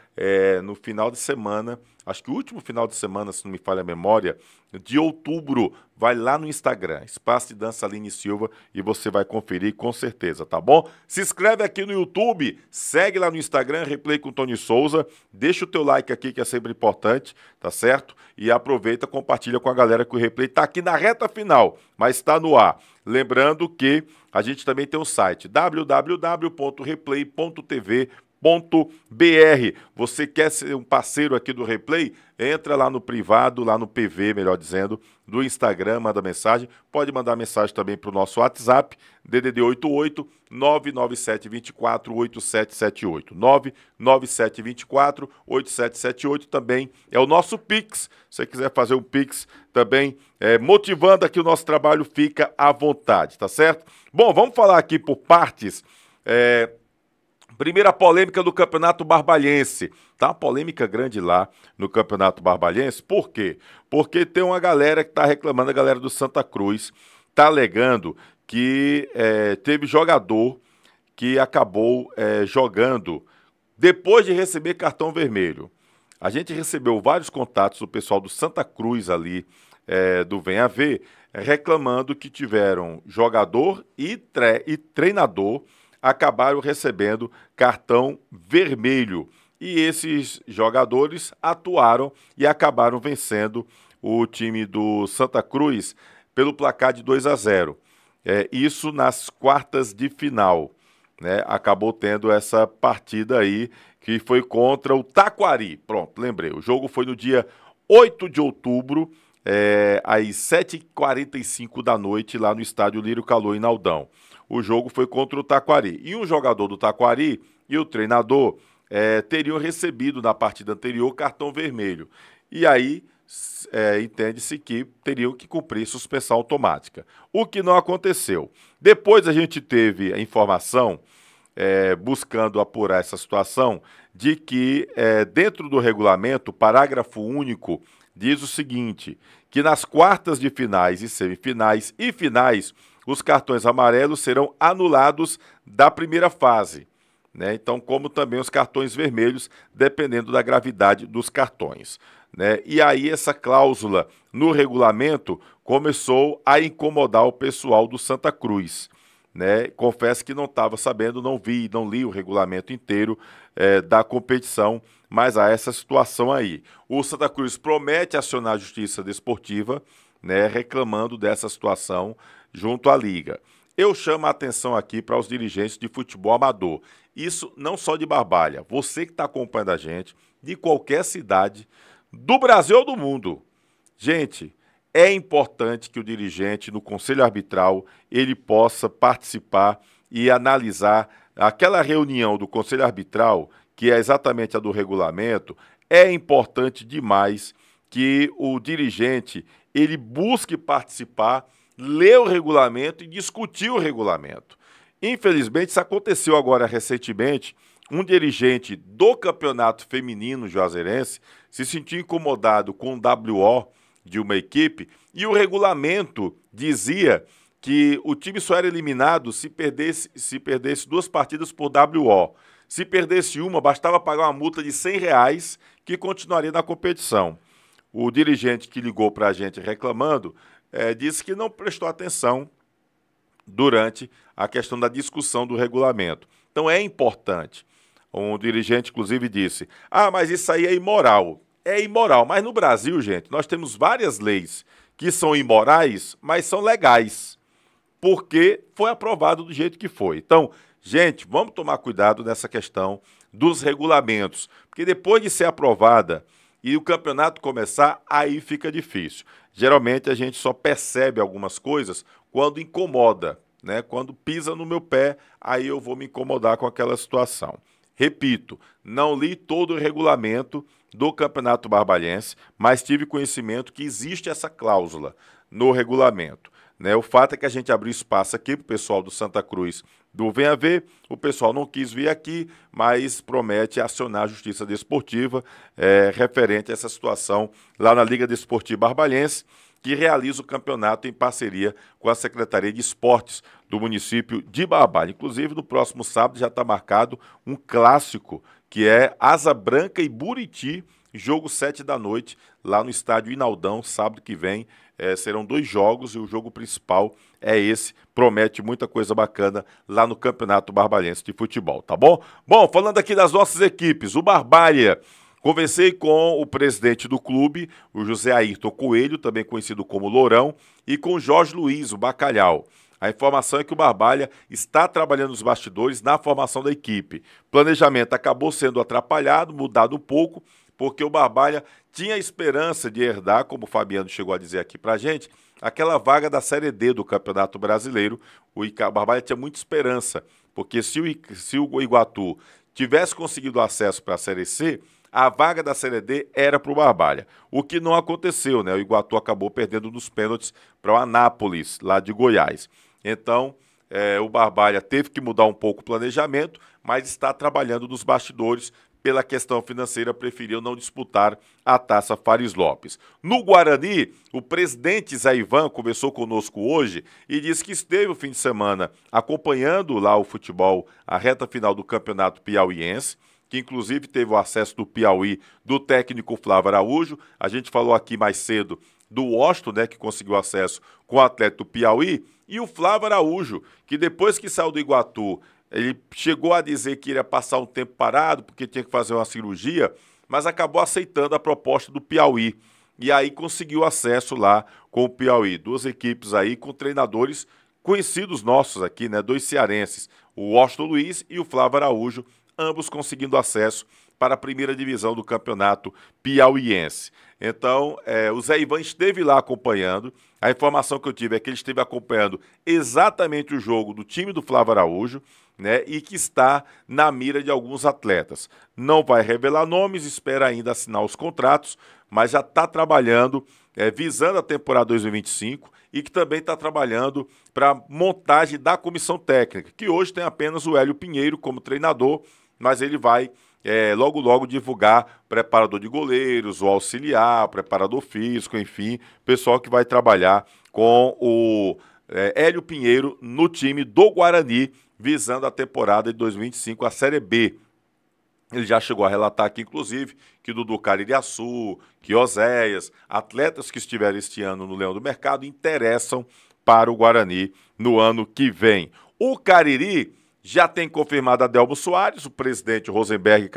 A: no final de semana, acho que o último final de semana, se não me falha a memória, de outubro. Vai lá no Instagram, Espaço de Dança Aline Silva, e você vai conferir com certeza, tá bom? Se inscreve aqui no YouTube, segue lá no Instagram, Replay com Tony Souza, deixa o teu like aqui que é sempre importante, tá certo? E aproveita, compartilha com a galera que o Replay tá aqui na reta final, mas está no ar. Lembrando que a gente também tem um site, www.replay.tv.br. Você quer ser um parceiro aqui do Replay? Entra lá no privado, lá no PV, melhor dizendo, do Instagram, manda mensagem. Pode mandar mensagem também para o nosso WhatsApp, DDD 88 997 24 8778. 997 24 8778 também é o nosso Pix. Se você quiser fazer um Pix também, motivando aqui o nosso trabalho, fica à vontade, tá certo? Bom, vamos falar aqui por partes. Primeira polêmica do Campeonato Barbalhense. Tá uma polêmica grande lá no Campeonato Barbalhense. Por quê? Porque tem uma galera que está reclamando, a galera do Santa Cruz, está alegando que teve jogador que acabou jogando depois de receber cartão vermelho. A gente recebeu vários contatos do pessoal do Santa Cruz ali, do Venha Ver, reclamando que tiveram jogador e treinador acabaram recebendo cartão vermelho. E esses jogadores atuaram e acabaram vencendo o time do Santa Cruz pelo placar de 2-0. Isso nas quartas de final. né, acabou tendo essa partida aí, que foi contra o Taquari. Pronto, lembrei. O jogo foi no dia 8 de outubro, às 7h45 da noite, lá no estádio Lírio Calor, em Naldão. O jogo foi contra o Taquari. E um jogador do Taquari e o treinador teriam recebido na partida anterior cartão vermelho. E aí entende-se que teriam que cumprir suspensão automática. O que não aconteceu. Depois a gente teve a informação, buscando apurar essa situação, de que dentro do regulamento, o parágrafo único diz o seguinte, que nas quartas de finais e semifinais e finais, os cartões amarelos serão anulados da primeira fase, né? Então, como também os cartões vermelhos, dependendo da gravidade dos cartões, né? E aí essa cláusula no regulamento começou a incomodar o pessoal do Santa Cruz, né? Confesso que não estava sabendo, não li o regulamento inteiro da competição, mas há essa situação aí. O Santa Cruz promete acionar a Justiça Desportiva, né, reclamando dessa situação junto à Liga. Eu chamo a atenção aqui para os dirigentes de futebol amador. Isso não só de Barbalha, você que está acompanhando a gente, de qualquer cidade, do Brasil ou do mundo. Gente, é importante que o dirigente no Conselho Arbitral ele possa participar e analisar aquela reunião do Conselho Arbitral, que é exatamente a do regulamento. É importante demais que o dirigente ele busque participar, ler o regulamento e discutir o regulamento. Infelizmente, isso aconteceu agora recentemente. Um dirigente do campeonato feminino juazeirense se sentiu incomodado com o WO de uma equipe e o regulamento dizia que o time só era eliminado se perdesse 2 partidas por WO. Se perdesse uma, bastava pagar uma multa de R$100 que continuaria na competição. O dirigente que ligou para a gente reclamando disse que não prestou atenção durante a questão da discussão do regulamento. Então é importante. Um dirigente, inclusive, disse, mas isso aí é imoral. É imoral, mas no Brasil, gente, nós temos várias leis que são imorais, mas são legais, porque foi aprovado do jeito que foi. Então, gente, vamos tomar cuidado nessa questão dos regulamentos, porque depois de ser aprovada e o campeonato começar, aí fica difícil. Geralmente a gente só percebe algumas coisas quando incomoda, né? Quando pisa no meu pé, aí eu vou me incomodar com aquela situação. Repito, não li todo o regulamento do Campeonato Barbalhense, mas tive conhecimento que existe essa cláusula no regulamento, né? O fato é que a gente abriu espaço aqui para o pessoal do Santa Cruz do Venha Ver, o pessoal não quis vir aqui, mas promete acionar a Justiça Desportiva referente a essa situação lá na Liga Desportiva Barbalhense, que realiza o campeonato em parceria com a Secretaria de Esportes do município de Barbalha. Inclusive, no próximo sábado já está marcado um clássico, que é Asa Branca e Buriti, jogo 7 da noite, lá no estádio Inaldão, sábado que vem. Serão 2 jogos e o jogo principal é esse. Promete muita coisa bacana lá no Campeonato Barbalhense de Futebol, tá bom? Bom, falando aqui das nossas equipes, o Barbalha. Conversei com o presidente do clube, o José Ayrton Coelho, também conhecido como Lourão, e com o Jorge Luiz, o Bacalhau. A informação é que o Barbalha está trabalhando nos bastidores na formação da equipe. O planejamento acabou sendo atrapalhado, mudado um pouco, porque o Barbalha tinha a esperança de herdar, como o Fabiano chegou a dizer aqui pra gente, aquela vaga da Série D do Campeonato Brasileiro. O Barbalha tinha muita esperança, porque se o Iguatu tivesse conseguido acesso para a Série C, a vaga da Série D era para o Barbalha, o que não aconteceu, né? O Iguatu acabou perdendo nos pênaltis para o Anápolis, lá de Goiás. Então, o Barbalha teve que mudar um pouco o planejamento, mas está trabalhando nos bastidores. Pela questão financeira, preferiu não disputar a Taça Fares Lopes. No Guarani, o presidente Zé Ivan conversou conosco hoje e disse que esteve o fim de semana acompanhando lá o futebol, a reta final do Campeonato Piauiense, que inclusive teve o acesso do Piauí do técnico Flávio Araújo. A gente falou aqui mais cedo do Washington, né, que conseguiu acesso com o Atlético do Piauí, e o Flávio Araújo, que depois que saiu do Iguatu, ele chegou a dizer que iria passar um tempo parado porque tinha que fazer uma cirurgia, mas acabou aceitando a proposta do Piauí. E aí conseguiu acesso lá com o Piauí. 2 equipes aí com treinadores conhecidos nossos aqui, né? 2 cearenses. o Washington Luiz e o Flávio Araújo, ambos conseguindo acesso para a primeira divisão do campeonato piauiense. Então, o Zé Ivan esteve lá acompanhando. A informação que eu tive é que ele esteve acompanhando exatamente o jogo do time do Flávio Araújo, né, e que está na mira de alguns atletas. Não vai revelar nomes, espera ainda assinar os contratos, mas já está trabalhando, visando a temporada 2025 e que também está trabalhando para a montagem da comissão técnica, que hoje tem apenas o Hélio Pinheiro como treinador, mas ele vai logo divulgar preparador de goleiros, o auxiliar, preparador físico, enfim, pessoal que vai trabalhar com o Hélio Pinheiro no time do Guarani, visando a temporada de 2025, a Série B. Ele já chegou a relatar aqui, inclusive, que Dudu Caririaçu, que Oséias, atletas que estiveram este ano no Leão do Mercado, interessam para o Guarani no ano que vem. O Cariri já tem confirmado Adelmo Soares, o presidente Rosenberg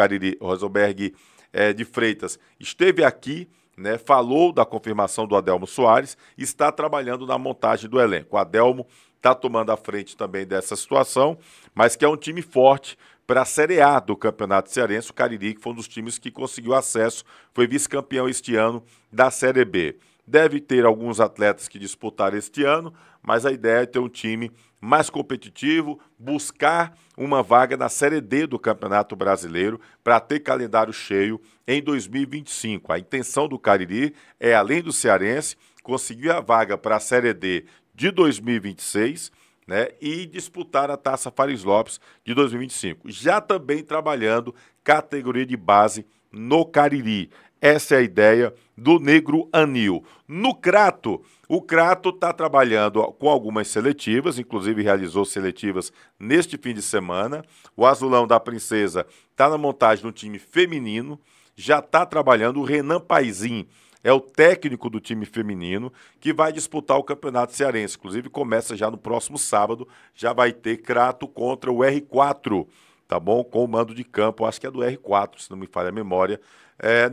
A: de Freitas esteve aqui, né, falou da confirmação do Adelmo Soares, está trabalhando na montagem do elenco. O Adelmo está tomando a frente também dessa situação, mas que é um time forte para a Série A do Campeonato Cearense. O Cariri, que foi um dos times que conseguiu acesso, foi vice-campeão este ano da Série B. Deve ter alguns atletas que disputaram este ano, mas a ideia é ter um time mais competitivo, buscar uma vaga na Série D do Campeonato Brasileiro para ter calendário cheio em 2025. A intenção do Cariri é, além do cearense, conseguir a vaga para a Série D de 2026, né, e disputar a Taça Fares Lopes de 2025. Já também trabalhando categoria de base no Cariri. Essa é a ideia do Negro Anil. No Crato, o Crato está trabalhando com algumas seletivas, inclusive realizou seletivas neste fim de semana. O Azulão da Princesa está na montagem do time feminino, já está trabalhando. O Renan Paizin é o técnico do time feminino que vai disputar o Campeonato Cearense. Inclusive começa já no próximo sábado, já vai ter Crato contra o R4, tá bom? Com o mando de campo, acho que é do R4, se não me falha a memória,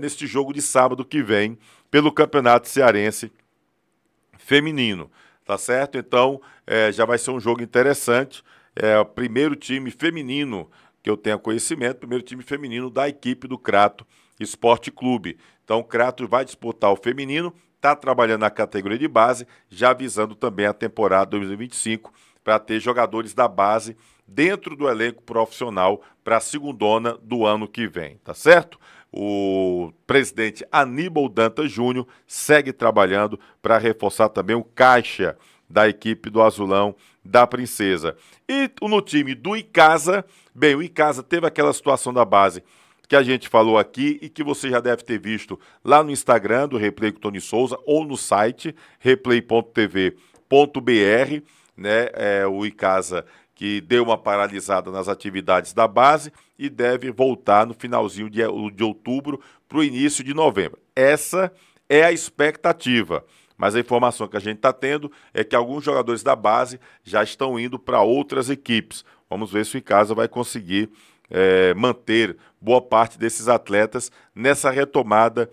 A: neste jogo de sábado que vem, pelo Campeonato Cearense feminino, tá certo? Então, já vai ser um jogo interessante. É o primeiro time feminino que eu tenho conhecimento, primeiro time feminino da equipe do Crato Esporte Clube. Então, o Crato vai disputar o feminino, está trabalhando na categoria de base, já visando também a temporada 2025, para ter jogadores da base dentro do elenco profissional para a segundona do ano que vem, tá certo? O presidente Aníbal Dantas Júnior segue trabalhando para reforçar também o caixa da equipe do Azulão da Princesa. E no time do Icasa, bem, o Icasa teve aquela situação da base que a gente falou aqui e que você já deve ter visto lá no Instagram do Replay com Tony Souza ou no site replay.tv.br, né? O Icasa que deu uma paralisada nas atividades da base e deve voltar no finalzinho de outubro para o início de novembro. Essa é a expectativa, mas a informação que a gente está tendo é que alguns jogadores da base já estão indo para outras equipes. Vamos ver se o Icasa vai conseguir manter boa parte desses atletas nessa retomada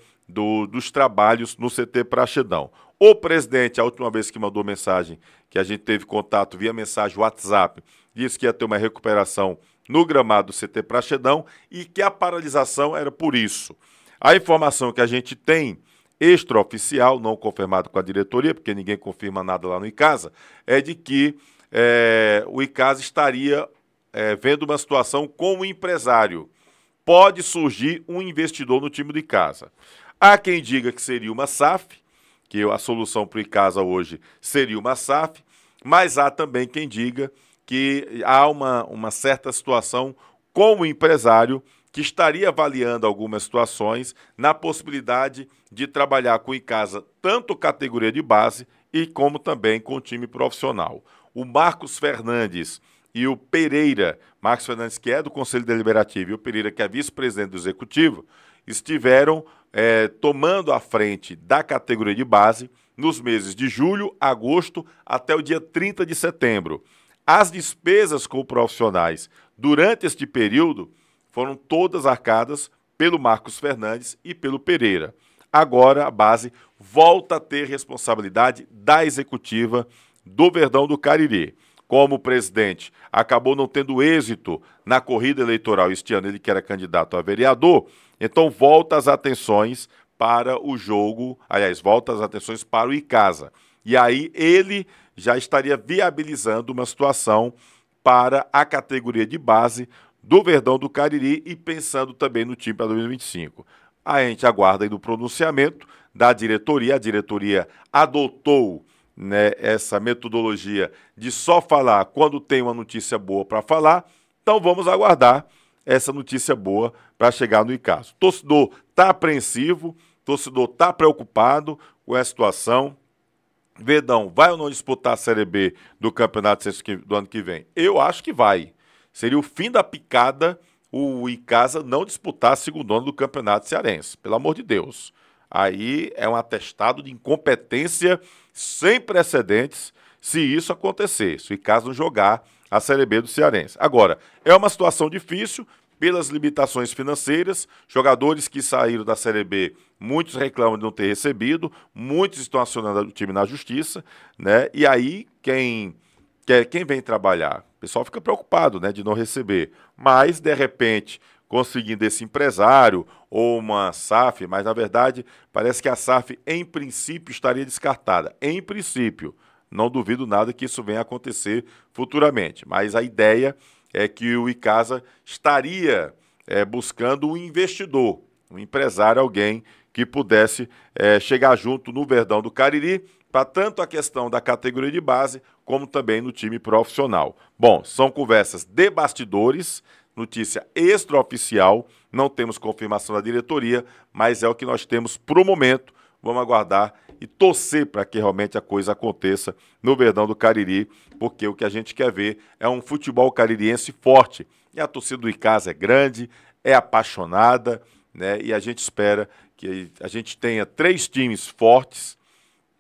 A: dos trabalhos no CT Praxedão. O presidente, a última vez que mandou mensagem, que a gente teve contato via mensagem WhatsApp, disse que ia ter uma recuperação no gramado do CT Praxedão e que a paralisação era por isso. A informação que a gente tem, extraoficial, não confirmado com a diretoria, porque ninguém confirma nada lá no Icasa, é de que o Icasa estaria vendo uma situação com o empresário. Pode surgir um investidor no time do Icasa. Há quem diga que seria uma SAF, que a solução para o Icasa hoje seria uma SAF, mas há também quem diga que há uma certa situação com o empresário que estaria avaliando algumas situações na possibilidade de trabalhar com o Icasa tanto categoria de base e como também com o time profissional. O Marcos Fernandes e o Pereira, Marcos Fernandes, que é do Conselho Deliberativo, e o Pereira, que é vice-presidente do Executivo, estiveram tomando a frente da categoria de base nos meses de julho, agosto, até o dia 30 de setembro. As despesas com profissionais durante este período foram todas arcadas pelo Marcos Fernandes e pelo Pereira. Agora a base volta a ter responsabilidade da executiva do Verdão do Cariri. como presidente, acabou não tendo êxito na corrida eleitoral este ano, ele que era candidato a vereador, então volta as atenções para o jogo, aliás, volta as atenções para o Icasa. E aí ele já estaria viabilizando uma situação para a categoria de base do Verdão do Cariri e pensando também no time para 2025. A gente aguarda aí no pronunciamento da diretoria. A diretoria adotou, né, essa metodologia de só falar quando tem uma notícia boa para falar. Então vamos aguardar essa notícia boa para chegar no Icasa. O torcedor está apreensivo, o torcedor está preocupado com a situação. Verdão vai ou não disputar a Série B do Campeonato do ano que vem? Eu acho que vai. Seria o fim da picada o Icasa não disputar a segundo ano do Campeonato Cearense. Pelo amor de Deus. Aí é um atestado de incompetência sem precedentes se isso acontecer, se o Icasa não jogar a Série B do Cearense. Agora, é uma situação difícil pelas limitações financeiras, jogadores que saíram da Série B, muitos reclamam de não ter recebido, muitos estão acionando o time na justiça, né? E aí, quem vem trabalhar? O pessoal fica preocupado, né, de não receber. Mas, de repente, conseguindo esse empresário ou uma SAF, mas, na verdade, parece que a SAF, em princípio, estaria descartada. Em princípio. Não duvido nada que isso venha a acontecer futuramente. Mas a ideia é que o Icasa estaria buscando um investidor, um empresário, alguém que pudesse chegar junto no Verdão do Cariri, para tanto a questão da categoria de base, como também no time profissional. Bom, são conversas de bastidores, notícia extraoficial, não temos confirmação da diretoria, mas é o que nós temos para o momento. Vamos aguardar e torcer para que realmente a coisa aconteça no Verdão do Cariri, porque o que a gente quer ver é um futebol caririense forte. E a torcida do Icasa é grande, é apaixonada, né? E a gente espera que a gente tenha 3 times fortes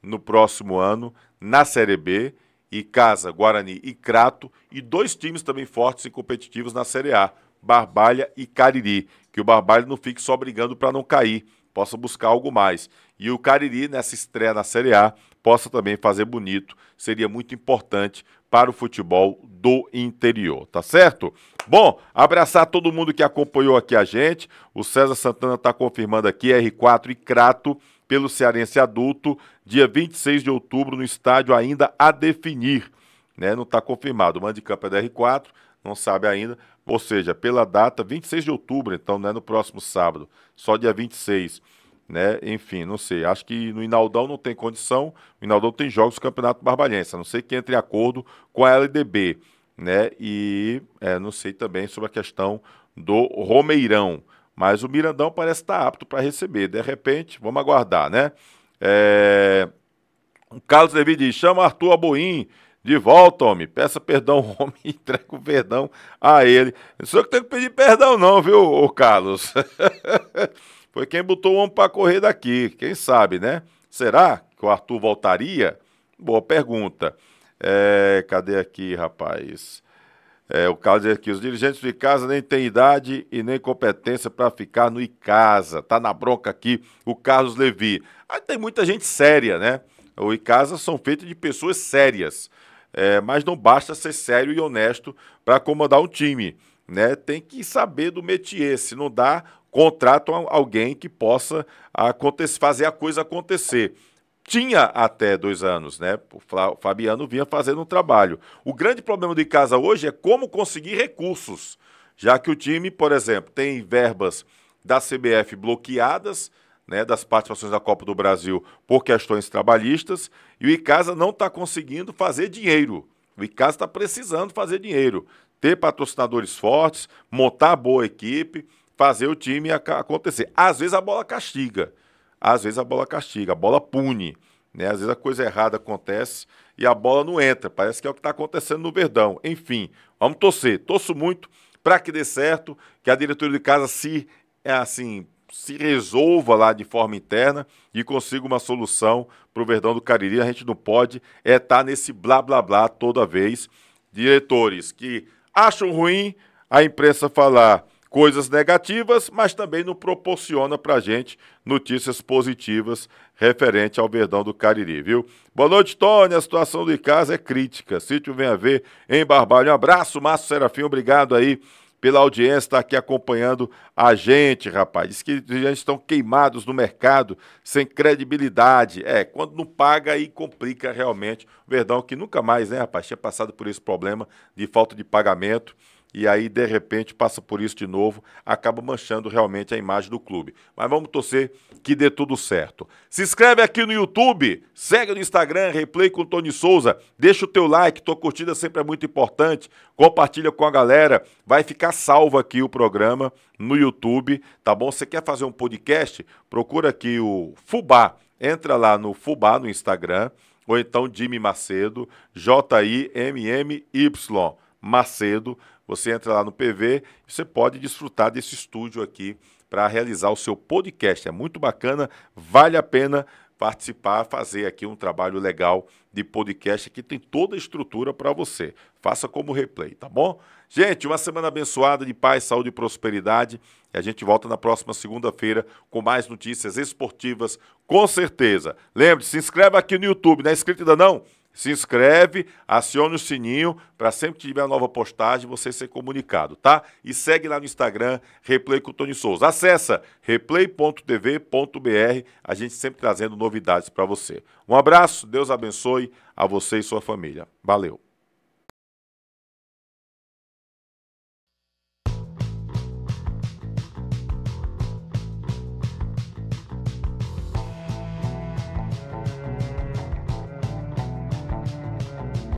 A: no próximo ano na Série B, Icasa, Guarani e Crato, e 2 times também fortes e competitivos na Série A, Barbalha e Cariri, que o Barbalha não fique só brigando para não cair, possa buscar algo mais. E o Cariri, nessa estreia na Série A, possa também fazer bonito. Seria muito importante para o futebol do interior, tá certo? Bom, abraçar todo mundo que acompanhou aqui a gente. O César Santana está confirmando aqui, R4 e Crato, pelo Cearense Adulto, dia 26 de outubro, no estádio ainda a definir, né? Não está confirmado. O mando de campo é da R4, não sabe ainda. Ou seja, pela data, 26 de outubro, então não é no próximo sábado, só dia 26, né? Enfim, não sei. Acho que no Inaldão não tem condição, o Inaldão tem jogos do Campeonato Barbalhense, a não sei que entre em acordo com a LDB, né? E não sei também sobre a questão do Romeirão, mas o Mirandão parece estar apto para receber. De repente, vamos aguardar, né? O Carlos Levi diz, chama Arthur Aboim de volta, homem, peça perdão, homem, e entrega o perdão a ele. Não sou eu que tenho que pedir perdão não, viu, Carlos? Foi quem botou o homem para correr daqui, quem sabe, né? Será que o Arthur voltaria? Boa pergunta. Cadê aqui, rapaz? O Carlos diz aqui, os dirigentes do Icasa nem têm idade e nem competência para ficar no Icasa. Tá na bronca aqui o Carlos Levi. Aí tem muita gente séria, né? O Icasa são feitos de pessoas sérias. Mas não basta ser sério e honesto para comandar um time, né? Tem que saber do métier. Se não dá, contratam alguém que possa fazer a coisa acontecer. Tinha até 2 anos, né? O Fabiano vinha fazendo um trabalho. O grande problema do Icasa hoje é como conseguir recursos, já que o time, por exemplo, tem verbas da CBF bloqueadas, né, das participações da Copa do Brasil por questões trabalhistas, e o Icasa não está conseguindo fazer dinheiro. O Icasa está precisando fazer dinheiro, ter patrocinadores fortes, montar boa equipe, fazer o time acontecer. Às vezes a bola castiga, a bola pune, né? Às vezes a coisa errada acontece e a bola não entra, parece que é o que está acontecendo no Verdão. Enfim, vamos torcer, torço muito para que dê certo, que a diretoria de casa se resolva lá de forma interna e consiga uma solução para o Verdão do Cariri. A gente não pode estar nesse blá blá blá toda vez. Diretores que acham ruim a imprensa falar coisas negativas, mas também não proporciona para a gente notícias positivas referente ao Verdão do Cariri, viu? Boa noite, Tony. A situação do Icasa é crítica. Sítio Vem a Ver em Barbalho. Um abraço, Márcio Serafim. Obrigado aí pela audiência, está aqui acompanhando a gente, rapaz. Diz que já estão queimados no mercado, sem credibilidade. Quando não paga, aí complica realmente. O Verdão que nunca mais, né, rapaz, tinha passado por esse problema de falta de pagamento. E aí, de repente, passa por isso de novo, acaba manchando realmente a imagem do clube. Mas vamos torcer que dê tudo certo. Se inscreve aqui no YouTube, segue no Instagram, Replay com Tony Souza, deixa o teu like, tua curtida sempre é muito importante, compartilha com a galera, vai ficar salvo aqui o programa no YouTube, tá bom? Você quer fazer um podcast? Procura aqui o Fubá, entra lá no Fubá no Instagram, ou então Jimmy Macedo, J-I-M-M-Y, Macedo. Você entra lá no PV e você pode desfrutar desse estúdio aqui para realizar o seu podcast. É muito bacana, vale a pena participar, fazer aqui um trabalho legal de podcast. Aqui tem toda a estrutura para você. Faça como Replay, tá bom? Gente, uma semana abençoada de paz, saúde e prosperidade. E a gente volta na próxima segunda-feira com mais notícias esportivas, com certeza. Lembre-se, se inscreve aqui no YouTube, não é inscrito ainda não? Se inscreve, acione o sininho para sempre que tiver nova postagem você ser comunicado, tá? E segue lá no Instagram, Replay com Tony Souza. Acessa replay.tv.br, a gente sempre trazendo novidades para você. Um abraço, Deus abençoe a você e sua família. Valeu!